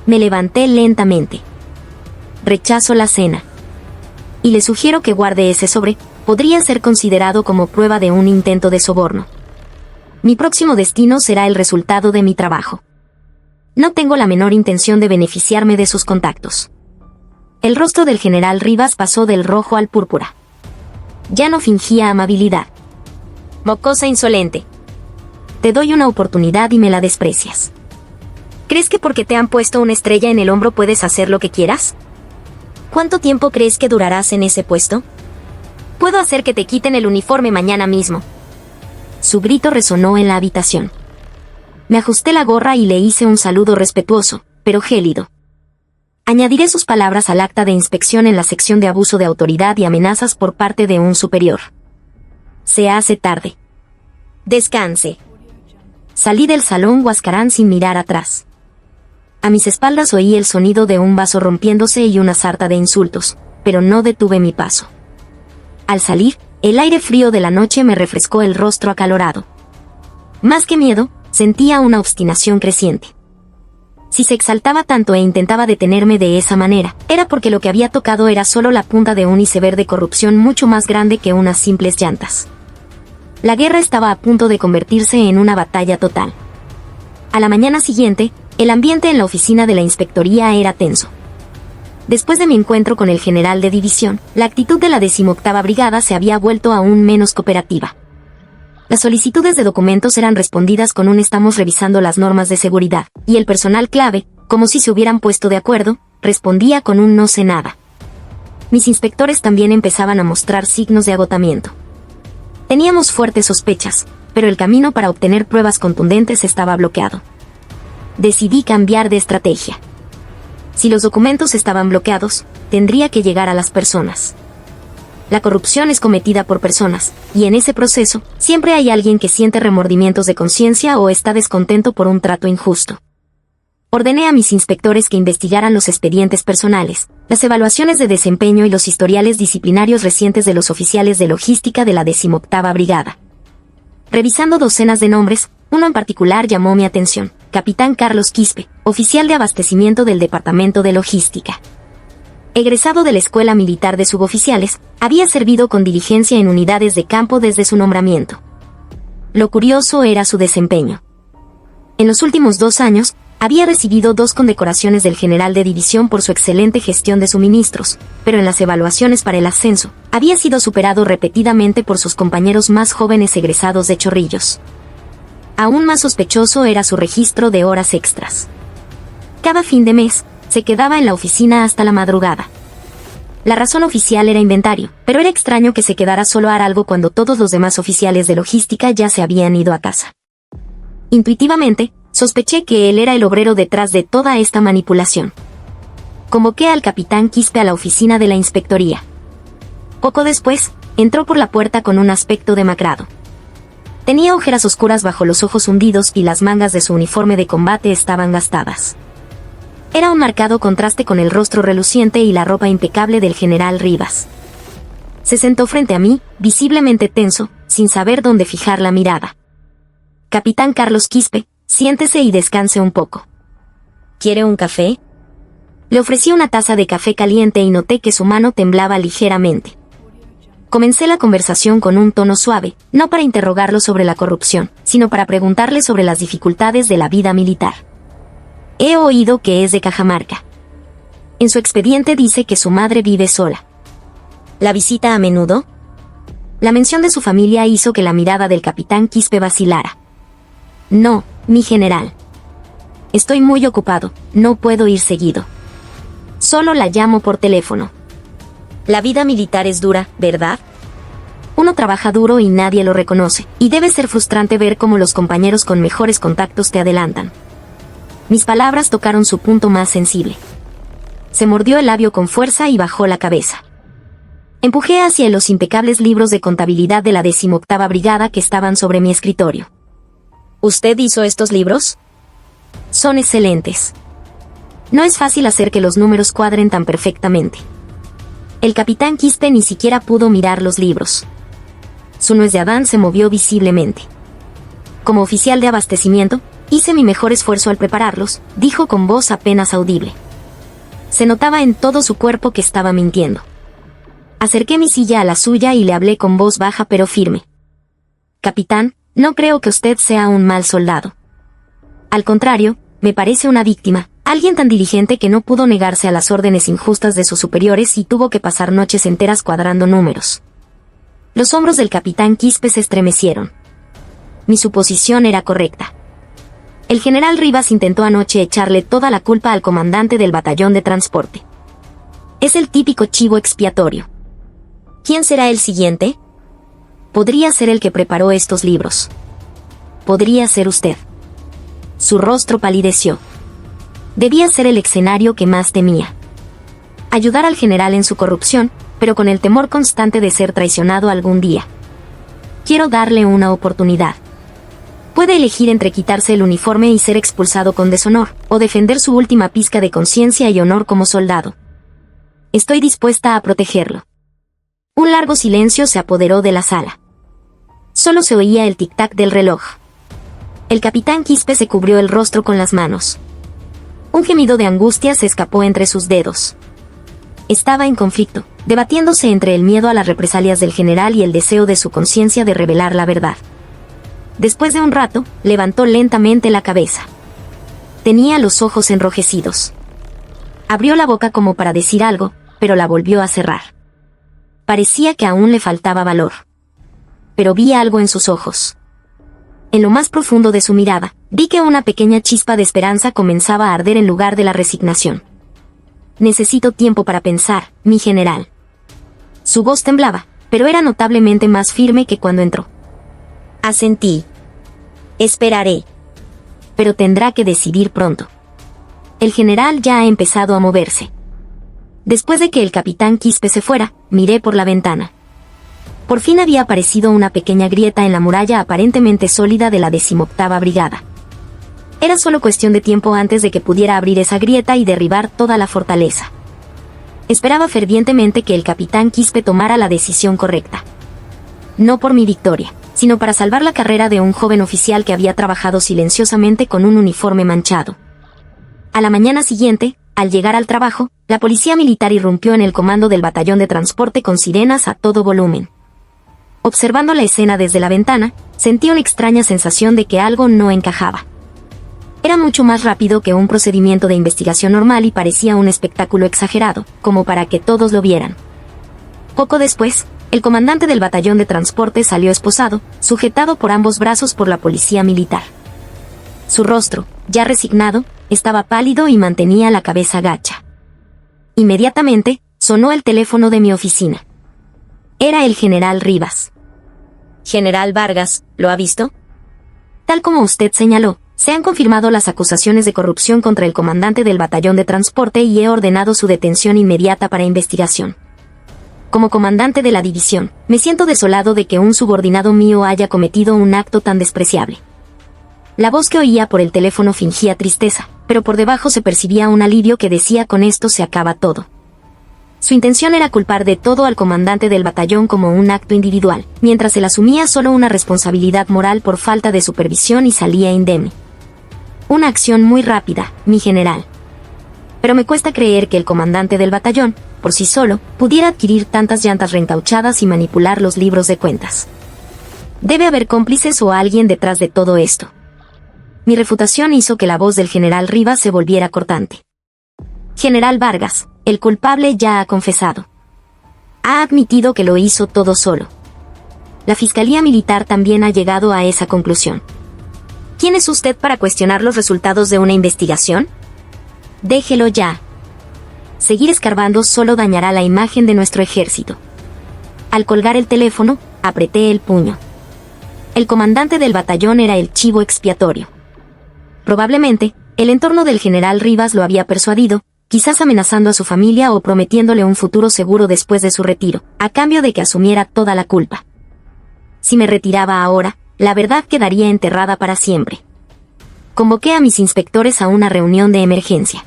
Me levanté lentamente. Rechazo la cena. Y le sugiero que guarde ese sobre, podría ser considerado como prueba de un intento de soborno. Mi próximo destino será el resultado de mi trabajo. No tengo la menor intención de beneficiarme de sus contactos. El rostro del general Rivas pasó del rojo al púrpura. Ya no fingía amabilidad. Mocosa insolente. Te doy una oportunidad y me la desprecias. ¿Crees que porque te han puesto una estrella en el hombro puedes hacer lo que quieras? ¿Cuánto tiempo crees que durarás en ese puesto? Puedo hacer que te quiten el uniforme mañana mismo. Su grito resonó en la habitación. Me ajusté la gorra y le hice un saludo respetuoso, pero gélido. Añadiré sus palabras al acta de inspección en la sección de abuso de autoridad y amenazas por parte de un superior. Se hace tarde. Descanse. Salí del salón Huascarán sin mirar atrás. A mis espaldas oí el sonido de un vaso rompiéndose y una sarta de insultos, pero no detuve mi paso. Al salir, el aire frío de la noche me refrescó el rostro acalorado. Más que miedo, sentía una obstinación creciente. Si se exaltaba tanto e intentaba detenerme de esa manera, era porque lo que había tocado era solo la punta de un iceberg de corrupción mucho más grande que unas simples llantas. La guerra estaba a punto de convertirse en una batalla total. A la mañana siguiente, el ambiente en la oficina de la inspectoría era tenso. Después de mi encuentro con el general de división, la actitud de la 18ª Brigada se había vuelto aún menos cooperativa. Las solicitudes de documentos eran respondidas con un "estamos revisando las normas de seguridad", y el personal clave, como si se hubieran puesto de acuerdo, respondía con un "no sé nada". Mis inspectores también empezaban a mostrar signos de agotamiento. Teníamos fuertes sospechas, pero el camino para obtener pruebas contundentes estaba bloqueado. Decidí cambiar de estrategia. Si los documentos estaban bloqueados, tendría que llegar a las personas. La corrupción es cometida por personas, y en ese proceso, siempre hay alguien que siente remordimientos de conciencia o está descontento por un trato injusto. Ordené a mis inspectores que investigaran los expedientes personales, las evaluaciones de desempeño y los historiales disciplinarios recientes de los oficiales de logística de la 18ª Brigada. Revisando docenas de nombres, uno en particular llamó mi atención: Capitán Carlos Quispe, oficial de abastecimiento del Departamento de Logística. Egresado de la Escuela Militar de Suboficiales, había servido con diligencia en unidades de campo desde su nombramiento. Lo curioso era su desempeño. En los últimos 2 años, había recibido 2 condecoraciones del general de división por su excelente gestión de suministros, pero en las evaluaciones para el ascenso, había sido superado repetidamente por sus compañeros más jóvenes egresados de Chorrillos. Aún más sospechoso era su registro de horas extras. Cada fin de mes, se quedaba en la oficina hasta la madrugada. La razón oficial era inventario, pero era extraño que se quedara solo a algo cuando todos los demás oficiales de logística ya se habían ido a casa. Intuitivamente, sospeché que él era el obrero detrás de toda esta manipulación. Convoqué al capitán Quispe a la oficina de la inspectoría. Poco después, entró por la puerta con un aspecto demacrado. Tenía ojeras oscuras bajo los ojos hundidos y las mangas de su uniforme de combate estaban gastadas. Era un marcado contraste con el rostro reluciente y la ropa impecable del general Rivas. Se sentó frente a mí, visiblemente tenso, sin saber dónde fijar la mirada. Capitán Carlos Quispe, siéntese y descanse un poco. ¿Quiere un café? Le ofrecí una taza de café caliente y noté que su mano temblaba ligeramente. Comencé la conversación con un tono suave, no para interrogarlo sobre la corrupción, sino para preguntarle sobre las dificultades de la vida militar. He oído que es de Cajamarca. En su expediente dice que su madre vive sola. ¿La visita a menudo? La mención de su familia hizo que la mirada del capitán Quispe vacilara. No, mi general. Estoy muy ocupado, no puedo ir seguido. Solo la llamo por teléfono. La vida militar es dura, ¿verdad? Uno trabaja duro y nadie lo reconoce, y debe ser frustrante ver cómo los compañeros con mejores contactos te adelantan. Mis palabras tocaron su punto más sensible. Se mordió el labio con fuerza y bajó la cabeza. Empujé hacia los impecables libros de contabilidad de la 18ª Brigada que estaban sobre mi escritorio. ¿Usted hizo estos libros? Son excelentes. No es fácil hacer que los números cuadren tan perfectamente. El capitán Quispe ni siquiera pudo mirar los libros. Su nuez de Adán se movió visiblemente. Como oficial de abastecimiento, hice mi mejor esfuerzo al prepararlos, dijo con voz apenas audible. Se notaba en todo su cuerpo que estaba mintiendo. Acerqué mi silla a la suya y le hablé con voz baja pero firme. Capitán, no creo que usted sea un mal soldado. Al contrario, me parece una víctima, alguien tan diligente que no pudo negarse a las órdenes injustas de sus superiores y tuvo que pasar noches enteras cuadrando números. Los hombros del capitán Quispe se estremecieron. Mi suposición era correcta. El general Rivas intentó anoche echarle toda la culpa al comandante del batallón de transporte. Es el típico chivo expiatorio. ¿Quién será el siguiente? Podría ser el que preparó estos libros. Podría ser usted. Su rostro palideció. Debía ser el escenario que más temía. Ayudar al general en su corrupción, pero con el temor constante de ser traicionado algún día. Quiero darle una oportunidad. Puede elegir entre quitarse el uniforme y ser expulsado con deshonor, o defender su última pizca de conciencia y honor como soldado. Estoy dispuesta a protegerlo. Un largo silencio se apoderó de la sala. Solo se oía el tic-tac del reloj. El capitán Quispe se cubrió el rostro con las manos. Un gemido de angustia se escapó entre sus dedos. Estaba en conflicto, debatiéndose entre el miedo a las represalias del general y el deseo de su conciencia de revelar la verdad. Después de un rato, levantó lentamente la cabeza. Tenía los ojos enrojecidos. Abrió la boca como para decir algo, pero la volvió a cerrar. Parecía que aún le faltaba valor. Pero vi algo en sus ojos. En lo más profundo de su mirada, vi que una pequeña chispa de esperanza comenzaba a arder en lugar de la resignación. Necesito tiempo para pensar, mi general. Su voz temblaba, pero era notablemente más firme que cuando entró. Asentí. Esperaré. Pero tendrá que decidir pronto. El general ya ha empezado a moverse. Después de que el capitán Quispe se fuera, miré por la ventana. Por fin había aparecido una pequeña grieta en la muralla aparentemente sólida de la 18ª Brigada. Era solo cuestión de tiempo antes de que pudiera abrir esa grieta y derribar toda la fortaleza. Esperaba fervientemente que el capitán Quispe tomara la decisión correcta. No por mi victoria, sino para salvar la carrera de un joven oficial que había trabajado silenciosamente con un uniforme manchado. A la mañana siguiente, al llegar al trabajo, la policía militar irrumpió en el comando del batallón de transporte con sirenas a todo volumen. Observando la escena desde la ventana, sentí una extraña sensación de que algo no encajaba. Era mucho más rápido que un procedimiento de investigación normal y parecía un espectáculo exagerado, como para que todos lo vieran. Poco después, el comandante del batallón de transporte salió esposado, sujetado por ambos brazos por la policía militar. Su rostro, ya resignado, estaba pálido y mantenía la cabeza gacha. Inmediatamente, Sonó el teléfono de mi oficina. Era el general Rivas. General Vargas, ¿lo ha visto? Tal como usted señaló, se han confirmado las acusaciones de corrupción contra el comandante del batallón de transporte y he ordenado su detención inmediata para investigación. Como comandante de la división, me siento desolado de que un subordinado mío haya cometido un acto tan despreciable. La voz que oía por el teléfono fingía tristeza, pero por debajo se percibía un alivio que decía: con esto se acaba todo. Su intención era culpar de todo al comandante del batallón como un acto individual, mientras él asumía solo una responsabilidad moral por falta de supervisión y salía indemne. Una acción muy rápida, mi general. Pero me cuesta creer que el comandante del batallón, por sí solo, pudiera adquirir tantas llantas reencauchadas y manipular los libros de cuentas. Debe haber cómplices o alguien detrás de todo esto. Mi refutación hizo que la voz del general Rivas se volviera cortante. General Vargas, el culpable ya ha confesado. Ha admitido que lo hizo todo solo. La Fiscalía Militar también ha llegado a esa conclusión. ¿Quién es usted para cuestionar los resultados de una investigación? Déjelo ya. Seguir escarbando solo dañará la imagen de nuestro ejército. Al colgar el teléfono, apreté el puño. El comandante del batallón era el chivo expiatorio. Probablemente, el entorno del general Rivas lo había persuadido, quizás amenazando a su familia o prometiéndole un futuro seguro después de su retiro, a cambio de que asumiera toda la culpa. Si me retiraba ahora, la verdad quedaría enterrada para siempre. Convoqué a mis inspectores a una reunión de emergencia.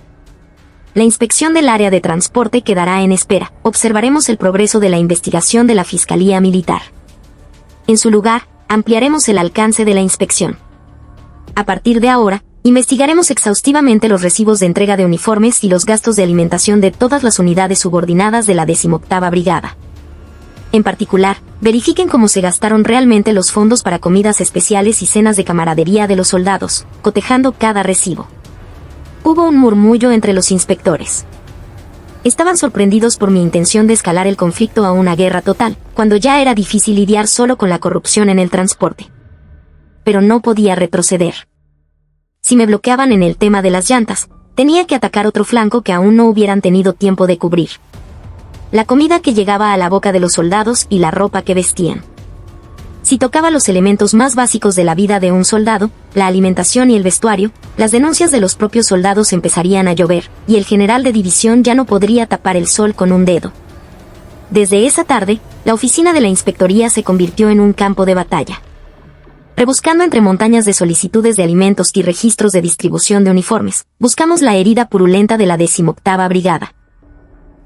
La inspección del área de transporte quedará en espera. Observaremos el progreso de la investigación de la Fiscalía Militar. En su lugar, ampliaremos el alcance de la inspección. A partir de ahora, investigaremos exhaustivamente los recibos de entrega de uniformes y los gastos de alimentación de todas las unidades subordinadas de la 18ª Brigada. En particular, verifiquen cómo se gastaron realmente los fondos para comidas especiales y cenas de camaradería de los soldados, cotejando cada recibo. Hubo un murmullo entre los inspectores. Estaban sorprendidos por mi intención de escalar el conflicto a una guerra total, cuando ya era difícil lidiar solo con la corrupción en el transporte. Pero no podía retroceder. Si me bloqueaban en el tema de las llantas, tenía que atacar otro flanco que aún no hubieran tenido tiempo de cubrir. La comida que llegaba a la boca de los soldados y la ropa que vestían. Si tocaba los elementos más básicos de la vida de un soldado, la alimentación y el vestuario, las denuncias de los propios soldados empezarían a llover, y el general de división ya no podría tapar el sol con un dedo. Desde esa tarde, la oficina de la inspectoría se convirtió en un campo de batalla. Rebuscando entre montañas de solicitudes de alimentos y registros de distribución de uniformes, buscamos la herida purulenta de la 18ª Brigada.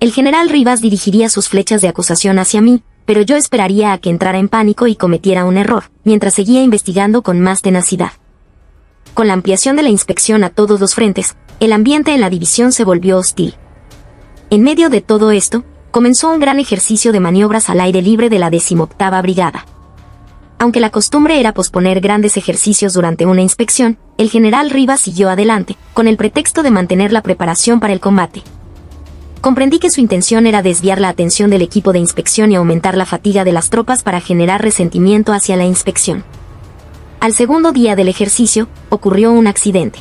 El general Rivas dirigiría sus flechas de acusación hacia mí, pero yo esperaría a que entrara en pánico y cometiera un error, mientras seguía investigando con más tenacidad. Con la ampliación de la inspección a todos los frentes, el ambiente en la división se volvió hostil. En medio de todo esto, comenzó un gran ejercicio de maniobras al aire libre de la 18ª Brigada. Aunque la costumbre era posponer grandes ejercicios durante una inspección, el general Rivas siguió adelante, con el pretexto de mantener la preparación para el combate. Comprendí que su intención era desviar la atención del equipo de inspección y aumentar la fatiga de las tropas para generar resentimiento hacia la inspección. Al segundo día del ejercicio, ocurrió un accidente.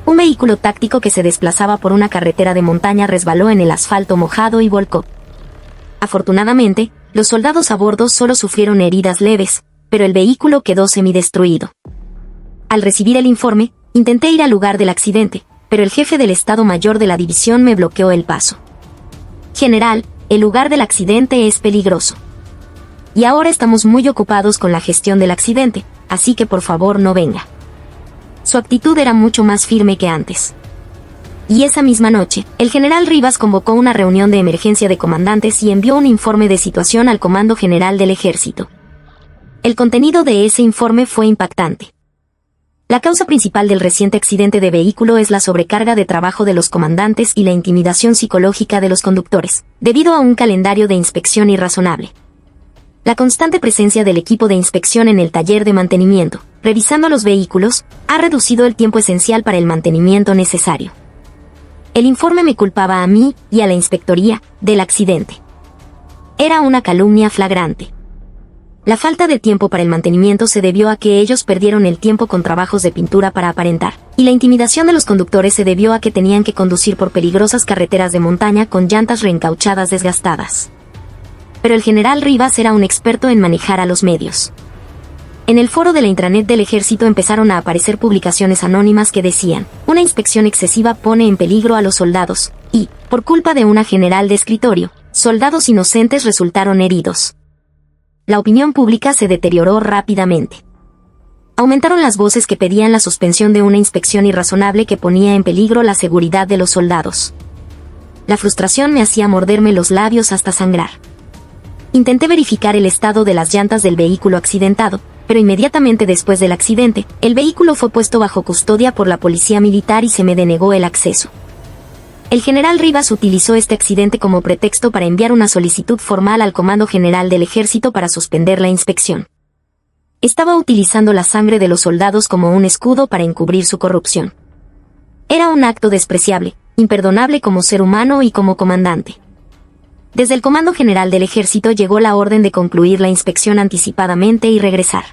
Un vehículo táctico que se desplazaba por una carretera de montaña resbaló en el asfalto mojado y volcó. Afortunadamente, los soldados a bordo solo sufrieron heridas leves, pero el vehículo quedó semidestruido. Al recibir el informe, intenté ir al lugar del accidente, pero el jefe del Estado Mayor de la división me bloqueó el paso. General, el lugar del accidente es peligroso. Y ahora estamos muy ocupados con la gestión del accidente, así que por favor no venga. Su actitud era mucho más firme que antes. Y esa misma noche, el general Rivas convocó una reunión de emergencia de comandantes y envió un informe de situación al Comando General del Ejército. El contenido de ese informe fue impactante. La causa principal del reciente accidente de vehículo es la sobrecarga de trabajo de los comandantes y la intimidación psicológica de los conductores, debido a un calendario de inspección irrazonable. La constante presencia del equipo de inspección en el taller de mantenimiento, revisando los vehículos, ha reducido el tiempo esencial para el mantenimiento necesario. El informe me culpaba a mí y a la inspectoría del accidente. Era una calumnia flagrante. La falta de tiempo para el mantenimiento se debió a que ellos perdieron el tiempo con trabajos de pintura para aparentar, y la intimidación de los conductores se debió a que tenían que conducir por peligrosas carreteras de montaña con llantas reencauchadas desgastadas. Pero el general Rivas era un experto en manejar a los medios. En el foro de la intranet del ejército empezaron a aparecer publicaciones anónimas que decían: una inspección excesiva pone en peligro a los soldados, y, por culpa de una general de escritorio, soldados inocentes resultaron heridos. La opinión pública se deterioró rápidamente. Aumentaron las voces que pedían la suspensión de una inspección irrazonable que ponía en peligro la seguridad de los soldados. La frustración me hacía morderme los labios hasta sangrar. Intenté verificar el estado de las llantas del vehículo accidentado, pero inmediatamente después del accidente, el vehículo fue puesto bajo custodia por la policía militar y se me denegó el acceso. El general Rivas utilizó este accidente como pretexto para enviar una solicitud formal al Comando General del Ejército para suspender la inspección. Estaba utilizando la sangre de los soldados como un escudo para encubrir su corrupción. Era un acto despreciable, imperdonable como ser humano y como comandante. Desde el Comando General del Ejército llegó la orden de concluir la inspección anticipadamente y regresar.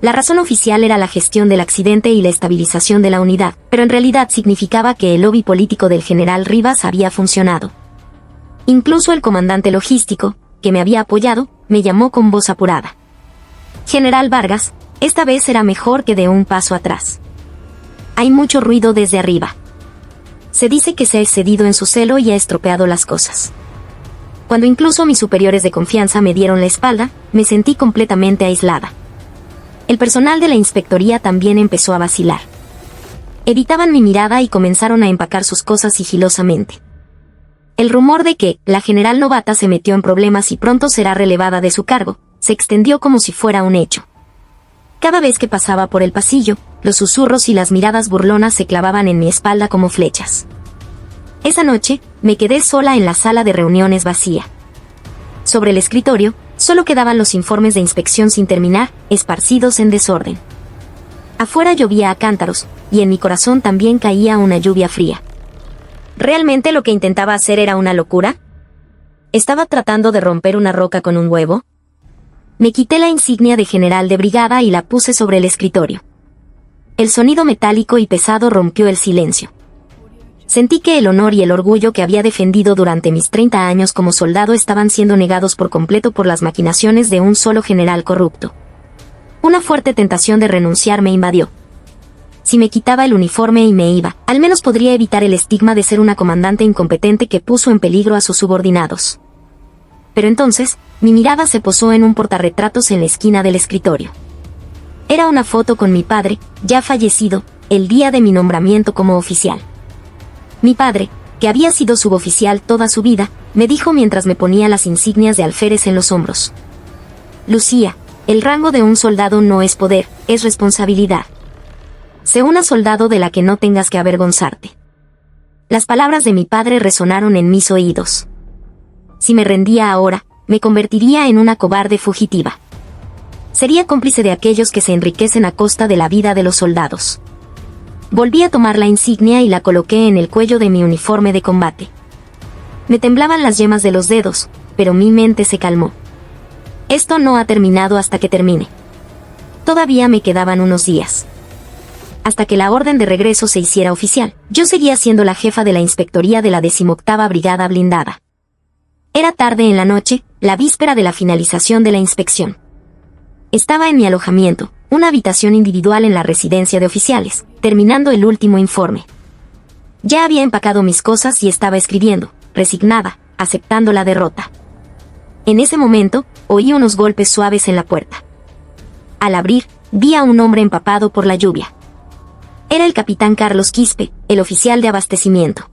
La razón oficial era la gestión del accidente y la estabilización de la unidad, pero en realidad significaba que el lobby político del general Rivas había funcionado. Incluso el comandante logístico, que me había apoyado, me llamó con voz apurada. General Vargas, esta vez será mejor que dé un paso atrás. Hay mucho ruido desde arriba. Se dice que se ha excedido en su celo y ha estropeado las cosas. Cuando incluso mis superiores de confianza me dieron la espalda, me sentí completamente aislada. El personal de la inspectoría también empezó a vacilar. Evitaban mi mirada y comenzaron a empacar sus cosas sigilosamente. El rumor de que la general novata se metió en problemas y pronto será relevada de su cargo, se extendió como si fuera un hecho. Cada vez que pasaba por el pasillo, los susurros y las miradas burlonas se clavaban en mi espalda como flechas. Esa noche, me quedé sola en la sala de reuniones vacía. Sobre el escritorio, solo quedaban los informes de inspección sin terminar, esparcidos en desorden. Afuera llovía a cántaros, y en mi corazón también caía una lluvia fría. ¿Realmente lo que intentaba hacer era una locura? ¿Estaba tratando de romper una roca con un huevo? Me quité la insignia de general de brigada y la puse sobre el escritorio. El sonido metálico y pesado rompió el silencio. Sentí que el honor y el orgullo que había defendido durante mis 30 años como soldado estaban siendo negados por completo por las maquinaciones de un solo general corrupto. Una fuerte tentación de renunciar me invadió. Si me quitaba el uniforme y me iba, al menos podría evitar el estigma de ser una comandante incompetente que puso en peligro a sus subordinados. Pero entonces, mi mirada se posó en un portarretratos en la esquina del escritorio. Era una foto con mi padre, ya fallecido, el día de mi nombramiento como oficial. Mi padre, que había sido suboficial toda su vida, me dijo mientras me ponía las insignias de alférez en los hombros: Lucía, el rango de un soldado no es poder, es responsabilidad. Sé una soldado de la que no tengas que avergonzarte. Las palabras de mi padre resonaron en mis oídos. Si me rendía ahora, me convertiría en una cobarde fugitiva. Sería cómplice de aquellos que se enriquecen a costa de la vida de los soldados. Volví a tomar la insignia y la coloqué en el cuello de mi uniforme de combate. Me temblaban las yemas de los dedos, pero mi mente se calmó. Esto no ha terminado hasta que termine. Todavía me quedaban unos días. Hasta que la orden de regreso se hiciera oficial, yo seguía siendo la jefa de la inspectoría de la 18ª Brigada Blindada. Era tarde en la noche, la víspera de la finalización de la inspección. Estaba en mi alojamiento, una habitación individual en la residencia de oficiales, terminando el último informe. Ya había empacado mis cosas y estaba escribiendo, resignada, aceptando la derrota. En ese momento, oí unos golpes suaves en la puerta. Al abrir, vi a un hombre empapado por la lluvia. Era el capitán Carlos Quispe, el oficial de abastecimiento.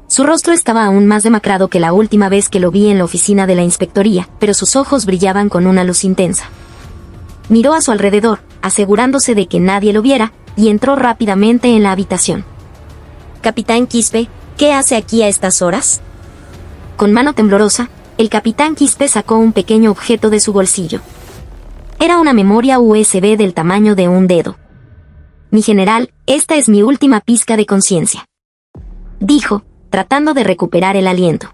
Su rostro estaba aún más demacrado que la última vez que lo vi en la oficina de la inspectoría, pero sus ojos brillaban con una luz intensa. Miró a su alrededor, asegurándose de que nadie lo viera, y entró rápidamente en la habitación. «Capitán Quispe, ¿qué hace aquí a estas horas?» Con mano temblorosa, el capitán Quispe sacó un pequeño objeto de su bolsillo. Era una memoria USB del tamaño de un dedo. «Mi general, esta es mi última pizca de conciencia», dijo, tratando de recuperar el aliento.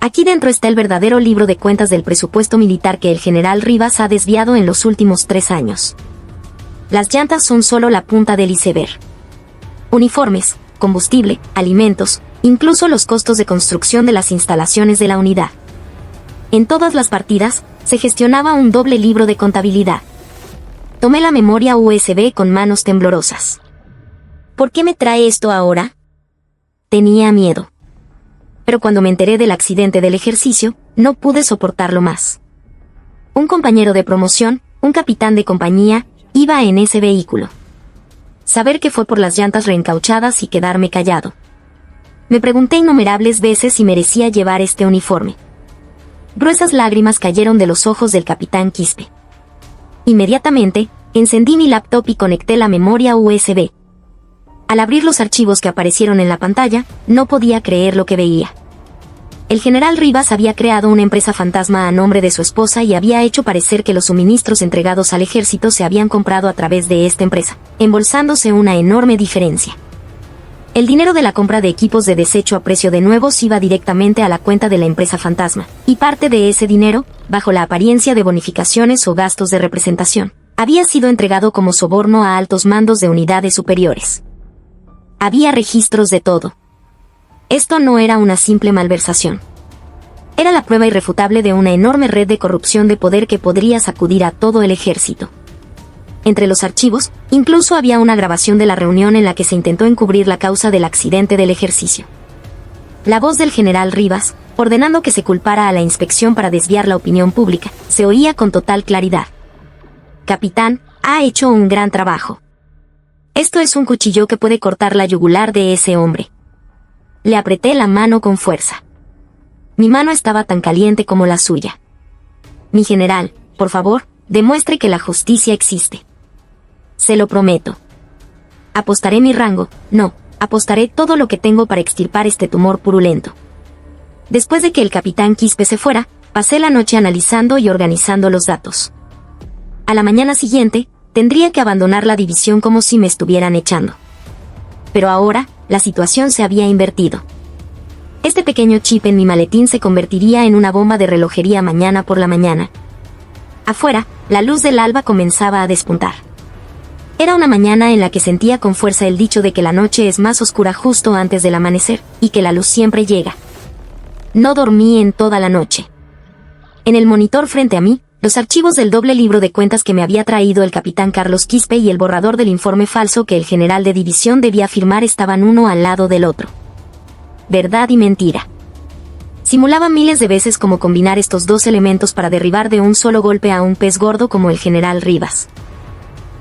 Aquí dentro está el verdadero libro de cuentas del presupuesto militar que el general Rivas ha desviado en los últimos 3 años. Las llantas son solo la punta del iceberg. Uniformes, combustible, alimentos, incluso los costos de construcción de las instalaciones de la unidad. En todas las partidas, se gestionaba un doble libro de contabilidad. Tomé la memoria USB con manos temblorosas. ¿Por qué me trae esto ahora? Tenía miedo. Pero cuando me enteré del accidente del ejercicio, no pude soportarlo más. Un compañero de promoción, un capitán de compañía, iba en ese vehículo. Saber que fue por las llantas reencauchadas y quedarme callado. Me pregunté innumerables veces si merecía llevar este uniforme. Gruesas lágrimas cayeron de los ojos del capitán Quispe. Inmediatamente, encendí mi laptop y conecté la memoria USB. Al abrir los archivos que aparecieron en la pantalla, no podía creer lo que veía. El general Rivas había creado una empresa fantasma a nombre de su esposa y había hecho parecer que los suministros entregados al ejército se habían comprado a través de esta empresa, embolsándose una enorme diferencia. El dinero de la compra de equipos de desecho a precio de nuevos iba directamente a la cuenta de la empresa fantasma, y parte de ese dinero, bajo la apariencia de bonificaciones o gastos de representación, había sido entregado como soborno a altos mandos de unidades superiores. Había registros de todo. Esto no era una simple malversación. Era la prueba irrefutable de una enorme red de corrupción de poder que podría sacudir a todo el ejército. Entre los archivos, incluso había una grabación de la reunión en la que se intentó encubrir la causa del accidente del ejercicio. La voz del general Rivas, ordenando que se culpara a la inspección para desviar la opinión pública, se oía con total claridad. Capitán, ha hecho un gran trabajo. Esto es un cuchillo que puede cortar la yugular de ese hombre. Le apreté la mano con fuerza. Mi mano estaba tan caliente como la suya. Mi general, por favor, demuestre que la justicia existe. Se lo prometo. Apostaré mi rango, no, apostaré todo lo que tengo para extirpar este tumor purulento. Después de que el capitán Quispe se fuera, pasé la noche analizando y organizando los datos. A la mañana siguiente, tendría que abandonar la división como si me estuvieran echando. Pero ahora, la situación se había invertido. Este pequeño chip en mi maletín se convertiría en una bomba de relojería mañana por la mañana. Afuera, la luz del alba comenzaba a despuntar. Era una mañana en la que sentía con fuerza el dicho de que la noche es más oscura justo antes del amanecer, y que la luz siempre llega. No dormí en toda la noche. En el monitor frente a mí, los archivos del doble libro de cuentas que me había traído el capitán Carlos Quispe y el borrador del informe falso que el general de división debía firmar estaban uno al lado del otro. Verdad y mentira. Simulaba miles de veces cómo combinar estos dos elementos para derribar de un solo golpe a un pez gordo como el general Rivas.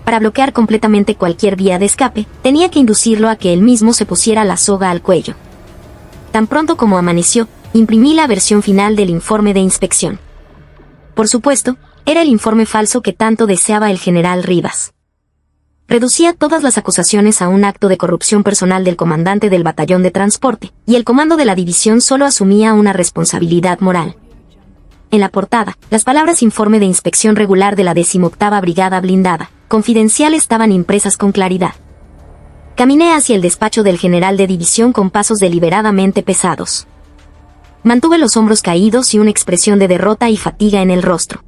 Para bloquear completamente cualquier vía de escape, tenía que inducirlo a que él mismo se pusiera la soga al cuello. Tan pronto como amaneció, imprimí la versión final del informe de inspección. Por supuesto, era el informe falso que tanto deseaba el general Rivas. Reducía todas las acusaciones a un acto de corrupción personal del comandante del batallón de transporte, y el comando de la división solo asumía una responsabilidad moral. En la portada, las palabras informe de inspección regular de la 18ª Brigada Blindada, confidencial estaban impresas con claridad. Caminé hacia el despacho del general de división con pasos deliberadamente pesados. Mantuve los hombros caídos y una expresión de derrota y fatiga en el rostro.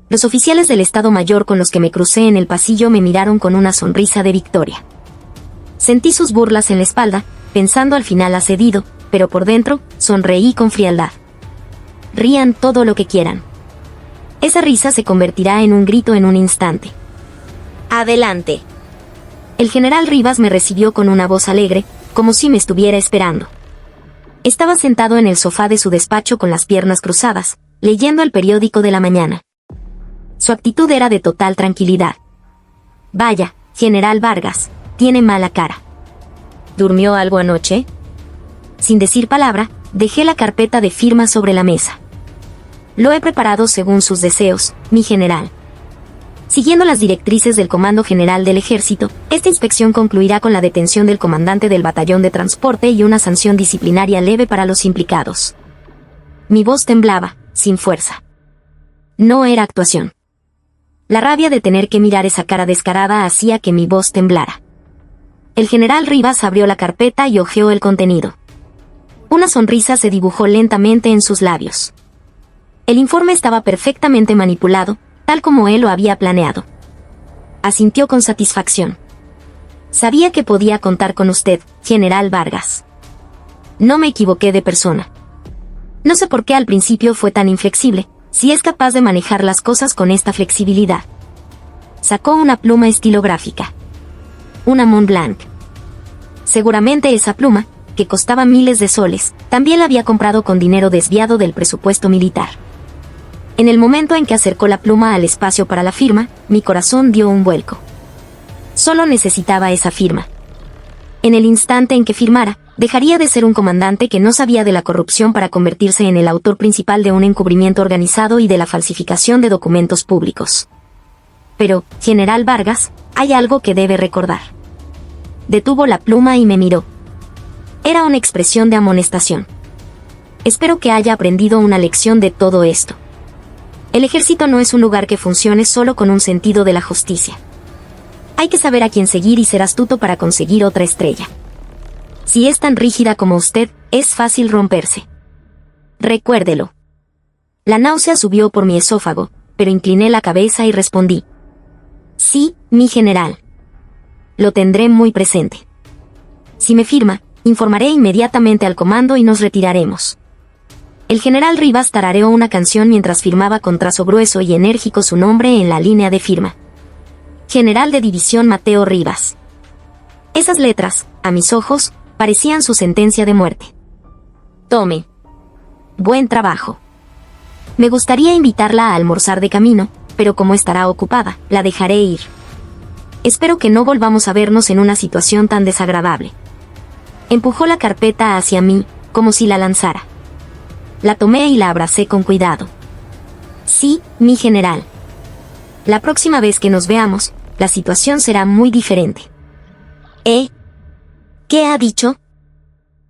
Los oficiales del Estado Mayor con los que me crucé en el pasillo me miraron con una sonrisa de victoria. Sentí sus burlas en la espalda, pensando al final ha cedido, pero por dentro, sonreí con frialdad. Rían todo lo que quieran. Esa risa se convertirá en un grito en un instante. ¡Adelante! El general Rivas me recibió con una voz alegre, como si me estuviera esperando. Estaba sentado en el sofá de su despacho con las piernas cruzadas, leyendo el periódico de la mañana. Su actitud era de total tranquilidad. Vaya, general Vargas, tiene mala cara. ¿Durmió algo anoche? Sin decir palabra, dejé la carpeta de firma sobre la mesa. Lo he preparado según sus deseos, mi general. Siguiendo las directrices del Comando General del Ejército, esta inspección concluirá con la detención del comandante del batallón de transporte y una sanción disciplinaria leve para los implicados. Mi voz temblaba, sin fuerza. No era actuación. La rabia de tener que mirar esa cara descarada hacía que mi voz temblara. El general Rivas abrió la carpeta y hojeó el contenido. Una sonrisa se dibujó lentamente en sus labios. El informe estaba perfectamente manipulado, tal como él lo había planeado. Asintió con satisfacción. Sabía que podía contar con usted, General Vargas. No me equivoqué de persona. No sé por qué al principio fue tan inflexible, si es capaz de manejar las cosas con esta flexibilidad. Sacó una pluma estilográfica. Una Montblanc. Seguramente esa pluma, que costaba miles de soles, también la había comprado con dinero desviado del presupuesto militar. En el momento en que acercó la pluma al espacio para la firma, mi corazón dio un vuelco. Solo necesitaba esa firma. En el instante en que firmara, dejaría de ser un comandante que no sabía de la corrupción para convertirse en el autor principal de un encubrimiento organizado y de la falsificación de documentos públicos. Pero, General Vargas, hay algo que debe recordar. Detuvo la pluma y me miró. Era una expresión de amonestación. Espero que haya aprendido una lección de todo esto. El ejército no es un lugar que funcione solo con un sentido de la justicia. Hay que saber a quién seguir y ser astuto para conseguir otra estrella. Si es tan rígida como usted, es fácil romperse. Recuérdelo. La náusea subió por mi esófago, pero incliné la cabeza y respondí. Sí, mi general. Lo tendré muy presente. Si me firma, informaré inmediatamente al comando y nos retiraremos. El general Rivas tarareó una canción mientras firmaba con trazo grueso y enérgico su nombre en la línea de firma. General de División Mateo Rivas. Esas letras, a mis ojos, parecían su sentencia de muerte. Tome. Buen trabajo. Me gustaría invitarla a almorzar de camino, pero como estará ocupada, la dejaré ir. Espero que no volvamos a vernos en una situación tan desagradable. Empujó la carpeta hacia mí, como si la lanzara. La tomé y la abracé con cuidado. Sí, mi general. La próxima vez que nos veamos, la situación será muy diferente. ¿Qué ha dicho?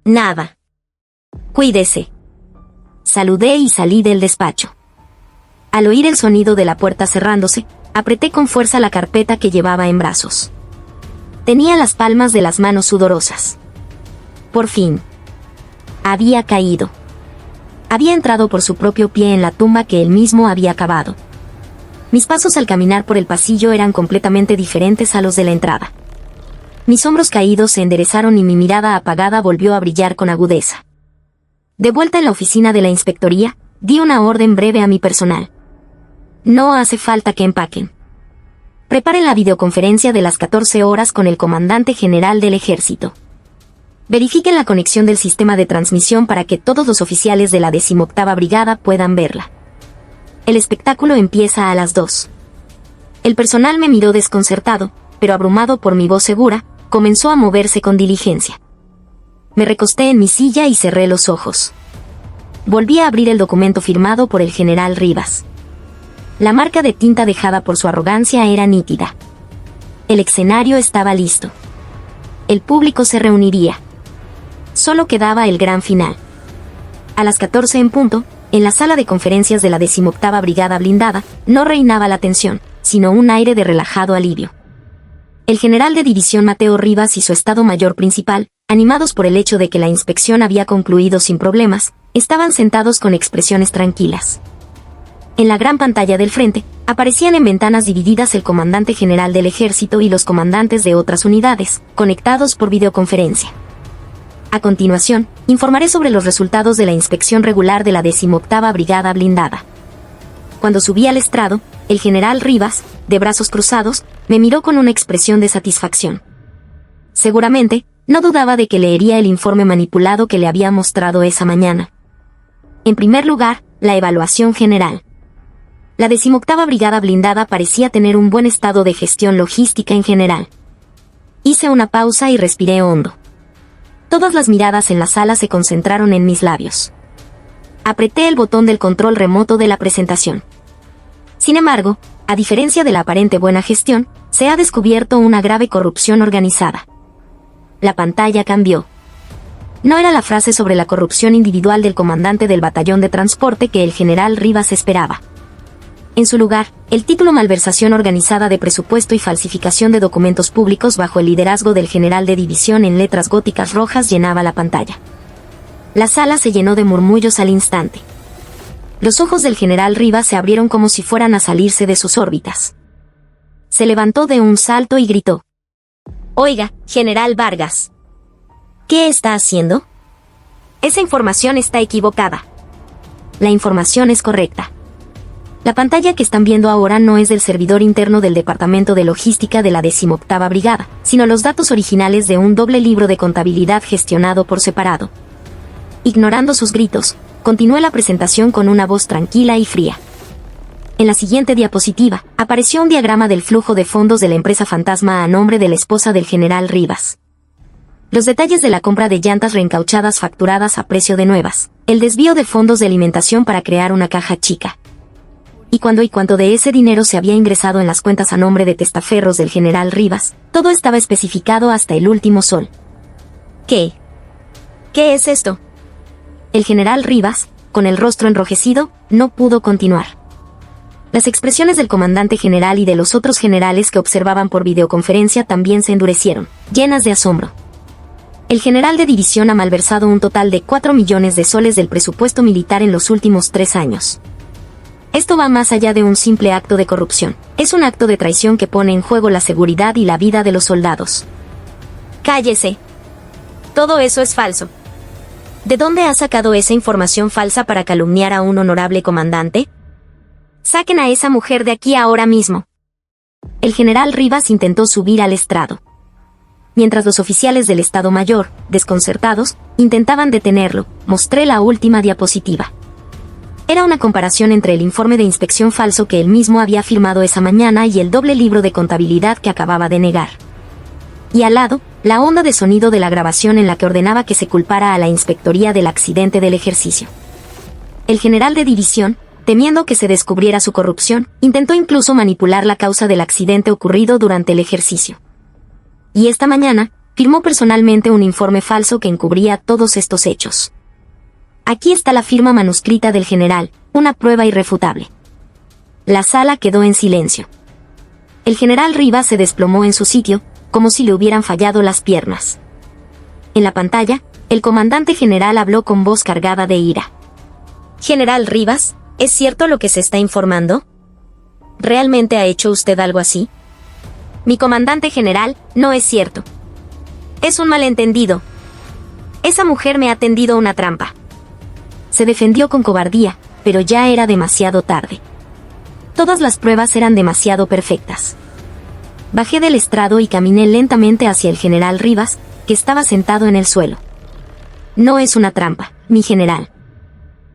Nada. Cuídese. Saludé y salí del despacho. Al oír el sonido de la puerta cerrándose, apreté con fuerza la carpeta que llevaba en brazos. Tenía las palmas de las manos sudorosas. Por fin. Había caído. Había entrado por su propio pie en la tumba que él mismo había cavado. Mis pasos al caminar por el pasillo eran completamente diferentes a los de la entrada. Mis hombros caídos se enderezaron y mi mirada apagada volvió a brillar con agudeza. De vuelta en la oficina de la inspectoría, di una orden breve a mi personal. No hace falta que empaquen. Preparen la videoconferencia de las 14 horas con el comandante general del ejército. Verifiquen la conexión del sistema de transmisión para que todos los oficiales de la 18ª Brigada puedan verla. El espectáculo empieza a las 2. El personal me miró desconcertado, pero abrumado por mi voz segura, comenzó a moverse con diligencia. Me recosté en mi silla y cerré los ojos. Volví a abrir el documento firmado por el general Rivas. La marca de tinta dejada por su arrogancia era nítida. El escenario estaba listo. El público se reuniría. Solo quedaba el gran final. A las 14 en punto, en la sala de conferencias de la 18ª Brigada Blindada, no reinaba la tensión, sino un aire de relajado alivio. El general de división Mateo Rivas y su Estado Mayor principal, animados por el hecho de que la inspección había concluido sin problemas, estaban sentados con expresiones tranquilas. En la gran pantalla del frente, aparecían en ventanas divididas el comandante general del ejército y los comandantes de otras unidades, conectados por videoconferencia. A continuación, informaré sobre los resultados de la inspección regular de la 18ª Brigada Blindada. Cuando subí al estrado, el general Rivas, de brazos cruzados, me miró con una expresión de satisfacción. Seguramente, no dudaba de que leería el informe manipulado que le había mostrado esa mañana. En primer lugar, la evaluación general. La 18ª Brigada Blindada parecía tener un buen estado de gestión logística en general. Hice una pausa y respiré hondo. Todas las miradas en la sala se concentraron en mis labios. Apreté el botón del control remoto de la presentación. Sin embargo, a diferencia de la aparente buena gestión, se ha descubierto una grave corrupción organizada. La pantalla cambió. No era la frase sobre la corrupción individual del comandante del batallón de transporte que el general Rivas esperaba. En su lugar, el título Malversación organizada de presupuesto y falsificación de documentos públicos bajo el liderazgo del general de división en letras góticas rojas llenaba la pantalla. La sala se llenó de murmullos al instante. Los ojos del general Rivas se abrieron como si fueran a salirse de sus órbitas. Se levantó de un salto y gritó: «Oiga, general Vargas. ¿Qué está haciendo? Esa información está equivocada. La información es correcta. La pantalla que están viendo ahora no es del servidor interno del Departamento de Logística de la 18ª Brigada, sino los datos originales de un doble libro de contabilidad gestionado por separado». Ignorando sus gritos, continué la presentación con una voz tranquila y fría. En la siguiente diapositiva, apareció un diagrama del flujo de fondos de la empresa fantasma a nombre de la esposa del general Rivas. Los detalles de la compra de llantas reencauchadas facturadas a precio de nuevas, el desvío de fondos de alimentación para crear una caja chica. Y cuánto de ese dinero se había ingresado en las cuentas a nombre de testaferros del general Rivas, todo estaba especificado hasta el último sol. ¿Qué? ¿Qué es esto? El general Rivas, con el rostro enrojecido, no pudo continuar. Las expresiones del comandante general y de los otros generales que observaban por videoconferencia también se endurecieron, llenas de asombro. El general de división ha malversado un total de 4 millones de soles del presupuesto militar en los últimos 3 años. Esto va más allá de un simple acto de corrupción. Es un acto de traición que pone en juego la seguridad y la vida de los soldados. ¡Cállese! Todo eso es falso. ¿De dónde ha sacado esa información falsa para calumniar a un honorable comandante? Saquen a esa mujer de aquí ahora mismo. El general Rivas intentó subir al estrado. Mientras los oficiales del Estado Mayor, desconcertados, intentaban detenerlo, mostré la última diapositiva. Era una comparación entre el informe de inspección falso que él mismo había firmado esa mañana y el doble libro de contabilidad que acababa de negar. Y al lado, la onda de sonido de la grabación en la que ordenaba que se culpara a la inspectoría del accidente del ejercicio. El general de división, temiendo que se descubriera su corrupción, intentó incluso manipular la causa del accidente ocurrido durante el ejercicio. Y esta mañana, firmó personalmente un informe falso que encubría todos estos hechos. Aquí está la firma manuscrita del general, una prueba irrefutable. La sala quedó en silencio. El general Rivas se desplomó en su sitio, como si le hubieran fallado las piernas. En la pantalla, el comandante general habló con voz cargada de ira. «General Rivas, ¿es cierto lo que se está informando? ¿Realmente ha hecho usted algo así?» «Mi comandante general, no es cierto. Es un malentendido. Esa mujer me ha tendido una trampa». Se defendió con cobardía, pero ya era demasiado tarde. Todas las pruebas eran demasiado perfectas. Bajé del estrado y caminé lentamente hacia el general Rivas, que estaba sentado en el suelo. «No es una trampa, mi general.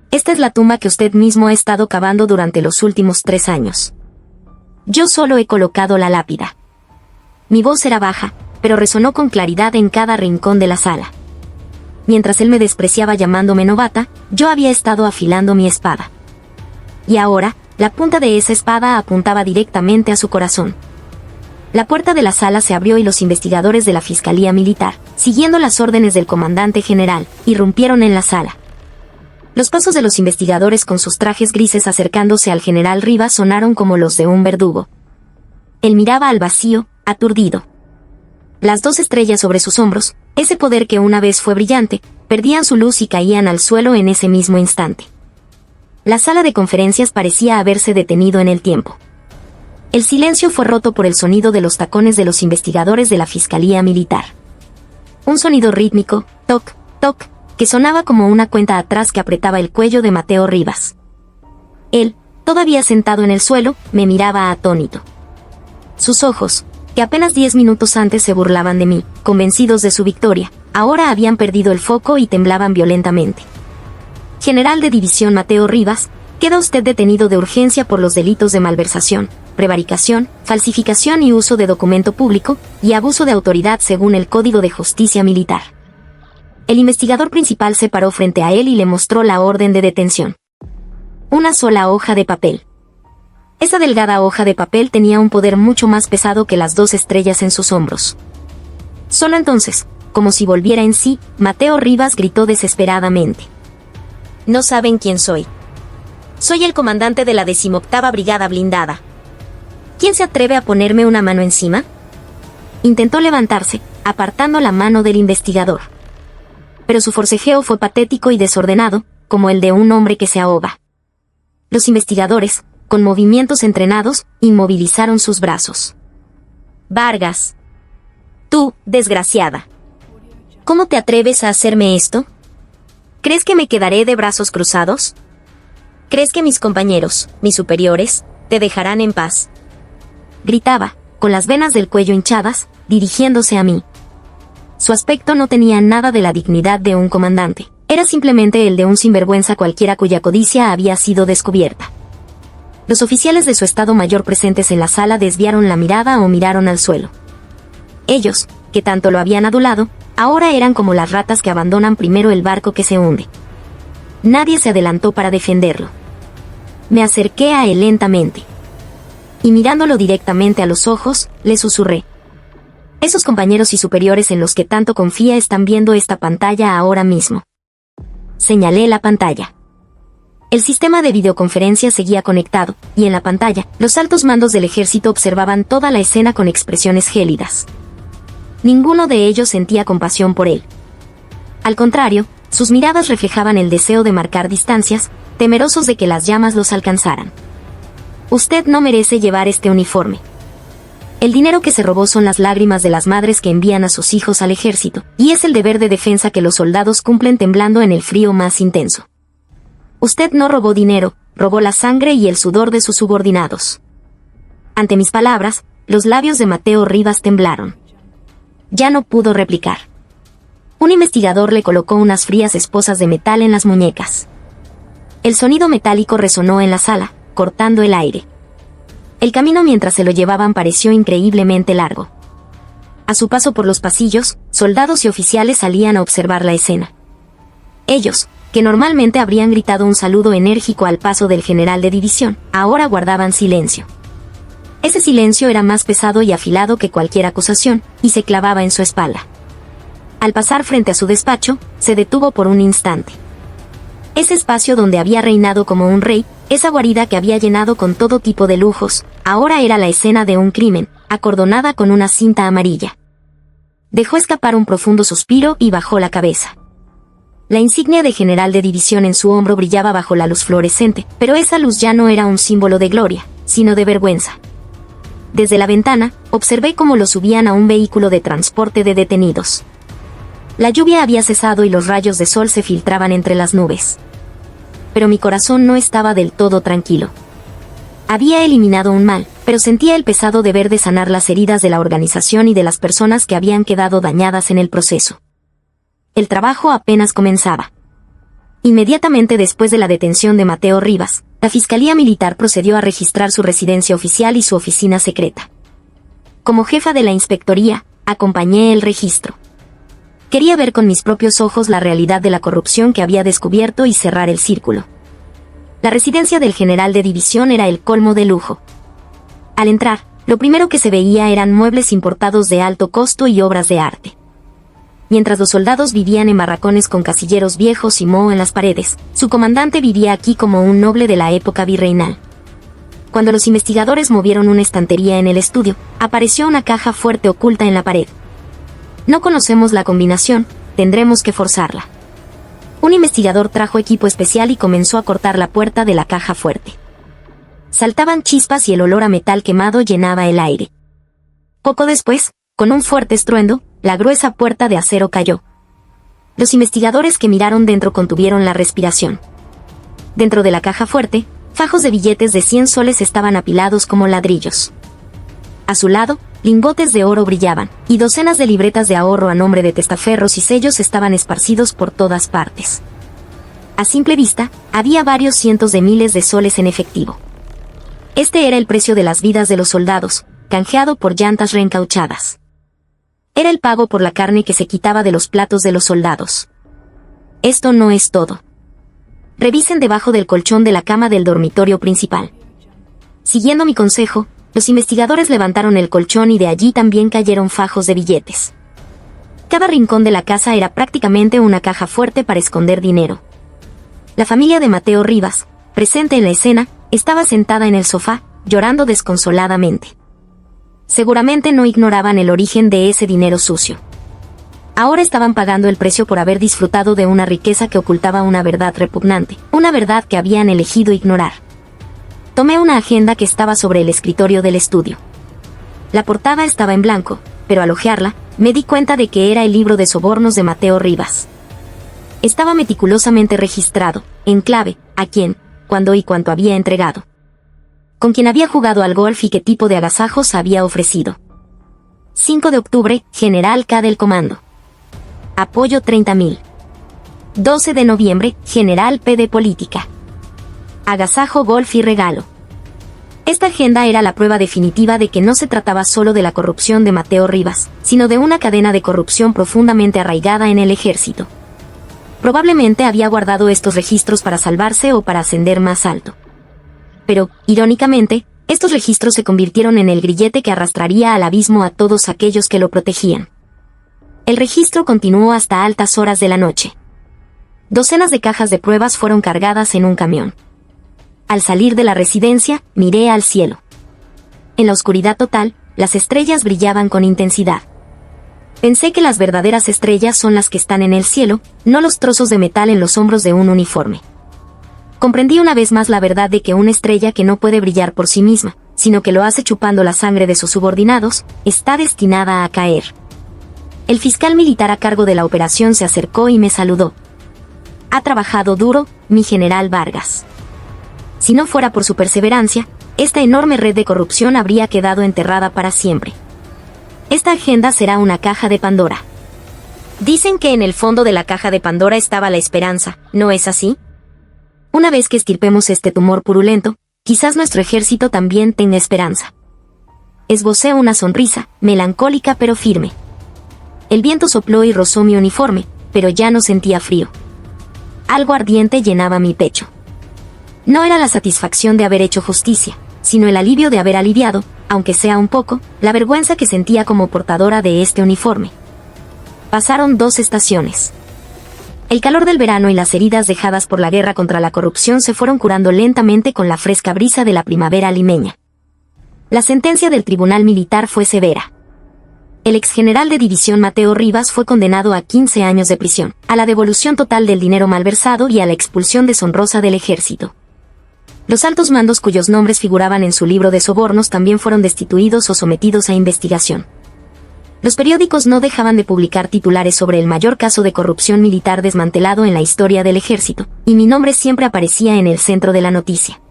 Esta es la tumba que usted mismo ha estado cavando durante los últimos 3 años. Yo solo he colocado la lápida». Mi voz era baja, pero resonó con claridad en cada rincón de la sala. Mientras él me despreciaba llamándome novata, yo había estado afilando mi espada. Y ahora, la punta de esa espada apuntaba directamente a su corazón. La puerta de la sala se abrió y los investigadores de la Fiscalía Militar, siguiendo las órdenes del comandante general, irrumpieron en la sala. Los pasos de los investigadores con sus trajes grises acercándose al general Rivas sonaron como los de un verdugo. Él miraba al vacío, aturdido. Las 2 estrellas sobre sus hombros, ese poder que una vez fue brillante, perdían su luz y caían al suelo en ese mismo instante. La sala de conferencias parecía haberse detenido en el tiempo. El silencio fue roto por el sonido de los tacones de los investigadores de la Fiscalía Militar. Un sonido rítmico, toc, toc, que sonaba como una cuenta atrás que apretaba el cuello de Mateo Rivas. Él, todavía sentado en el suelo, me miraba atónito. Sus ojos, que apenas 10 minutos antes se burlaban de mí, convencidos de su victoria, ahora habían perdido el foco y temblaban violentamente. «General de división Mateo Rivas, queda usted detenido de urgencia por los delitos de malversación, prevaricación, falsificación y uso de documento público, y abuso de autoridad según el Código de Justicia Militar». El investigador principal se paró frente a él y le mostró la orden de detención. Una sola hoja de papel. Esa delgada hoja de papel tenía un poder mucho más pesado que las 2 estrellas en sus hombros. Solo entonces, como si volviera en sí, Mateo Rivas gritó desesperadamente: «No saben quién soy. Soy el comandante de la 18ª Brigada Blindada. ¿Quién se atreve a ponerme una mano encima?». Intentó levantarse, apartando la mano del investigador. pero su forcejeo fue patético y desordenado, como el de un hombre que se ahoga. Los investigadores, con movimientos entrenados, inmovilizaron sus brazos. Vargas. Tú, desgraciada. ¿Cómo te atreves a hacerme esto? ¿Crees que me quedaré de brazos cruzados? ¿Crees que mis compañeros, mis superiores, te dejarán en paz? Gritaba, con las venas del cuello hinchadas, dirigiéndose a mí. Su aspecto no tenía nada de la dignidad de un comandante. Era simplemente el de un sinvergüenza cualquiera cuya codicia había sido descubierta. Los oficiales de su Estado Mayor presentes en la sala desviaron la mirada o miraron al suelo. Ellos, que tanto lo habían adulado, ahora eran como las ratas que abandonan primero el barco que se hunde. Nadie se adelantó para defenderlo. Me acerqué a él lentamente. Y mirándolo directamente a los ojos, le susurré. Esos compañeros y superiores en los que tanto confía están viendo esta pantalla ahora mismo. Señalé la pantalla. El sistema de videoconferencia seguía conectado, y en la pantalla, los altos mandos del ejército observaban toda la escena con expresiones gélidas. Ninguno de ellos sentía compasión por él. Al contrario, sus miradas reflejaban el deseo de marcar distancias, temerosos de que las llamas los alcanzaran. Usted no merece llevar este uniforme. El dinero que se robó son las lágrimas de las madres que envían a sus hijos al ejército, y es el deber de defensa que los soldados cumplen temblando en el frío más intenso. Usted no robó dinero, robó la sangre y el sudor de sus subordinados. Ante mis palabras, los labios de Mateo Rivas temblaron. Ya no pudo replicar. Un investigador le colocó unas frías esposas de metal en las muñecas. El sonido metálico resonó en la sala, cortando el aire. El camino mientras se lo llevaban pareció increíblemente largo. A su paso por los pasillos, soldados y oficiales salían a observar la escena. Ellos, que normalmente habrían gritado un saludo enérgico al paso del general de división, ahora guardaban silencio. Ese silencio era más pesado y afilado que cualquier acusación, y se clavaba en su espalda. Al pasar frente a su despacho, se detuvo por un instante. Ese espacio donde había reinado como un rey, esa guarida que había llenado con todo tipo de lujos, ahora era la escena de un crimen, acordonada con una cinta amarilla. Dejó escapar un profundo suspiro y bajó la cabeza. La insignia de general de división en su hombro brillaba bajo la luz fluorescente, pero esa luz ya no era un símbolo de gloria, sino de vergüenza. Desde la ventana, observé cómo lo subían a un vehículo de transporte de detenidos. La lluvia había cesado y los rayos de sol se filtraban entre las nubes. Pero mi corazón no estaba del todo tranquilo. Había eliminado un mal, pero sentía el pesado deber de sanar las heridas de la organización y de las personas que habían quedado dañadas en el proceso. El trabajo apenas comenzaba. Inmediatamente después de la detención de Mateo Rivas, la Fiscalía Militar procedió a registrar su residencia oficial y su oficina secreta. Como jefa de la inspectoría, acompañé el registro. Quería ver con mis propios ojos la realidad de la corrupción que había descubierto y cerrar el círculo. La residencia del general de división era el colmo de lujo. Al entrar, lo primero que se veía eran muebles importados de alto costo y obras de arte. Mientras los soldados vivían en barracones con casilleros viejos y moho en las paredes, su comandante vivía aquí como un noble de la época virreinal. Cuando los investigadores movieron una estantería en el estudio, apareció una caja fuerte oculta en la pared. No conocemos la combinación, tendremos que forzarla. Un investigador trajo equipo especial y comenzó a cortar la puerta de la caja fuerte. Saltaban chispas y el olor a metal quemado llenaba el aire. Poco después, con un fuerte estruendo, la gruesa puerta de acero cayó. Los investigadores que miraron dentro contuvieron la respiración. Dentro de la caja fuerte, fajos de billetes de 100 soles estaban apilados como ladrillos. A su lado, lingotes de oro brillaban, y docenas de libretas de ahorro a nombre de testaferros y sellos estaban esparcidos por todas partes. A simple vista, había varios cientos de miles de soles en efectivo. Este era el precio de las vidas de los soldados, canjeado por llantas reencauchadas. Era el pago por la carne que se quitaba de los platos de los soldados. Esto no es todo. Revisen debajo del colchón de la cama del dormitorio principal. Siguiendo mi consejo, los investigadores levantaron el colchón y de allí también cayeron fajos de billetes. Cada rincón de la casa era prácticamente una caja fuerte para esconder dinero. La familia de Mateo Rivas, presente en la escena, estaba sentada en el sofá, llorando desconsoladamente. Seguramente no ignoraban el origen de ese dinero sucio. Ahora estaban pagando el precio por haber disfrutado de una riqueza que ocultaba una verdad repugnante, una verdad que habían elegido ignorar. Tomé una agenda que estaba sobre el escritorio del estudio. La portada estaba en blanco, pero al hojearla, me di cuenta de que era el libro de sobornos de Mateo Rivas. Estaba meticulosamente registrado, en clave, a quién, cuándo y cuánto había entregado. Con quién había jugado al golf y qué tipo de agasajos había ofrecido. 5 de octubre, General K del Comando. Apoyo 30.000. 12 de noviembre, General P de Política. Agasajo, golf y regalo. Esta agenda era la prueba definitiva de que no se trataba solo de la corrupción de Mateo Rivas, sino de una cadena de corrupción profundamente arraigada en el ejército. Probablemente había guardado estos registros para salvarse o para ascender más alto. Pero, irónicamente, estos registros se convirtieron en el grillete que arrastraría al abismo a todos aquellos que lo protegían. El registro continuó hasta altas horas de la noche. Docenas de cajas de pruebas fueron cargadas en un camión. Al salir de la residencia, miré al cielo. En la oscuridad total, las estrellas brillaban con intensidad. Pensé que las verdaderas estrellas son las que están en el cielo, no los trozos de metal en los hombros de un uniforme. Comprendí una vez más la verdad de que una estrella que no puede brillar por sí misma, sino que lo hace chupando la sangre de sus subordinados, está destinada a caer. El fiscal militar a cargo de la operación se acercó y me saludó. Ha trabajado duro, mi general Vargas. Si no fuera por su perseverancia, esta enorme red de corrupción habría quedado enterrada para siempre. Esta agenda será una caja de Pandora. Dicen que en el fondo de la caja de Pandora estaba la esperanza, ¿no es así? Una vez que estirpemos este tumor purulento, quizás nuestro ejército también tenga esperanza. Esbocé una sonrisa, melancólica pero firme. El viento sopló y rozó mi uniforme, pero ya no sentía frío. Algo ardiente llenaba mi pecho. No era la satisfacción de haber hecho justicia, sino el alivio de haber aliviado, aunque sea un poco, la vergüenza que sentía como portadora de este uniforme. Pasaron 2 estaciones. El calor del verano y las heridas dejadas por la guerra contra la corrupción se fueron curando lentamente con la fresca brisa de la primavera limeña. La sentencia del tribunal militar fue severa. El exgeneral de división Mateo Rivas fue condenado a 15 años de prisión, a la devolución total del dinero malversado y a la expulsión deshonrosa del ejército. Los altos mandos cuyos nombres figuraban en su libro de sobornos también fueron destituidos o sometidos a investigación. Los periódicos no dejaban de publicar titulares sobre el mayor caso de corrupción militar desmantelado en la historia del ejército, y mi nombre siempre aparecía en el centro de la noticia.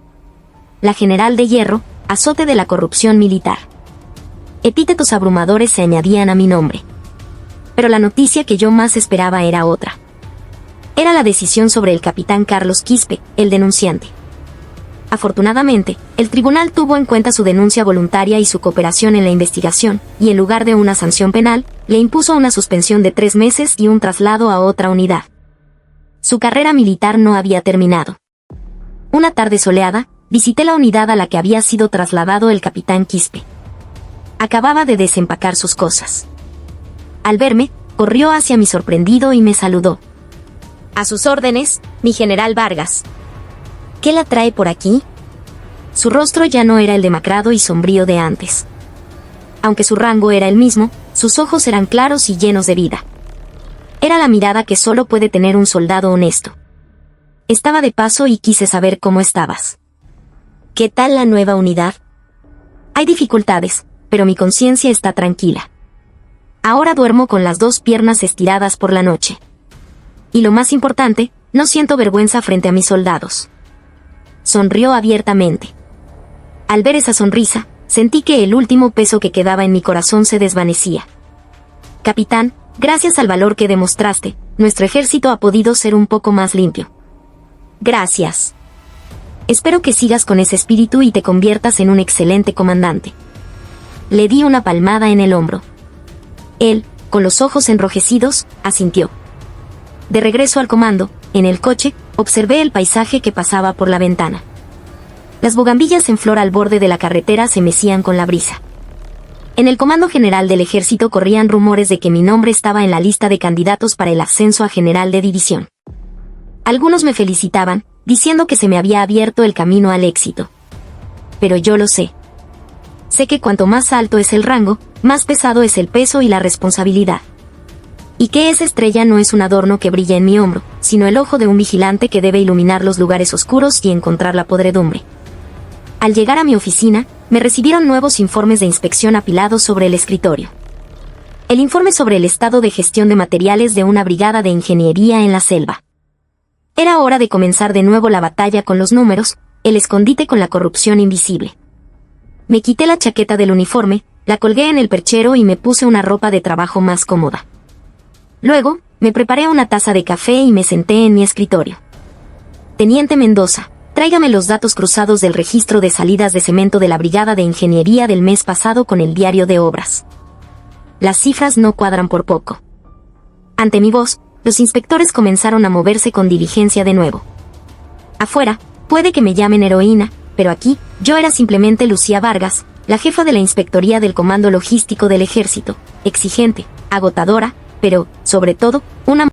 La General de Hierro, azote de la corrupción militar. Epítetos abrumadores se añadían a mi nombre. Pero la noticia que yo más esperaba era otra. Era la decisión sobre el capitán Carlos Quispe, el denunciante. Afortunadamente, el tribunal tuvo en cuenta su denuncia voluntaria y su cooperación en la investigación, y en lugar de una sanción penal, le impuso una suspensión de 3 meses y un traslado a otra unidad. Su carrera militar no había terminado. Una tarde soleada, visité la unidad a la que había sido trasladado el capitán Quispe. Acababa de desempacar sus cosas. Al verme, corrió hacia mí sorprendido y me saludó. A sus órdenes, mi general Vargas. ¿Qué la trae por aquí? Su rostro ya no era el demacrado y sombrío de antes. Aunque su rango era el mismo, sus ojos eran claros y llenos de vida. Era la mirada que solo puede tener un soldado honesto. Estaba de paso y quise saber cómo estabas. ¿Qué tal la nueva unidad? Hay dificultades, pero mi conciencia está tranquila. Ahora duermo con las 2 piernas estiradas por la noche. Y lo más importante, no siento vergüenza frente a mis soldados. Sonrió abiertamente. Al ver esa sonrisa, sentí que el último peso que quedaba en mi corazón se desvanecía. Capitán, gracias al valor que demostraste, nuestro ejército ha podido ser un poco más limpio. Gracias. Espero que sigas con ese espíritu y te conviertas en un excelente comandante. Le di una palmada en el hombro. Él, con los ojos enrojecidos, asintió. De regreso al comando, en el coche, observé el paisaje que pasaba por la ventana. Las bugambillas en flor al borde de la carretera se mecían con la brisa. En el Comando General del Ejército corrían rumores de que mi nombre estaba en la lista de candidatos para el ascenso a general de división. Algunos me felicitaban, diciendo que se me había abierto el camino al éxito. Pero yo lo sé. Sé que cuanto más alto es el rango, más pesado es el peso y la responsabilidad. Y que esa estrella no es un adorno que brilla en mi hombro, sino el ojo de un vigilante que debe iluminar los lugares oscuros y encontrar la podredumbre. Al llegar a mi oficina, me recibieron nuevos informes de inspección apilados sobre el escritorio. El informe sobre el estado de gestión de materiales de una brigada de ingeniería en la selva. Era hora de comenzar de nuevo la batalla con los números, el escondite con la corrupción invisible. Me quité la chaqueta del uniforme, la colgué en el perchero y me puse una ropa de trabajo más cómoda. Luego, me preparé una taza de café y me senté en mi escritorio. Teniente Mendoza, tráigame los datos cruzados del registro de salidas de cemento de la Brigada de Ingeniería del mes pasado con el diario de obras. Las cifras no cuadran por poco. Ante mi voz, los inspectores comenzaron a moverse con diligencia de nuevo. Afuera, puede que me llamen heroína, pero aquí, yo era simplemente Lucía Vargas, la jefa de la Inspectoría del Comando Logístico del Ejército, exigente, agotadora, pero, sobre todo, una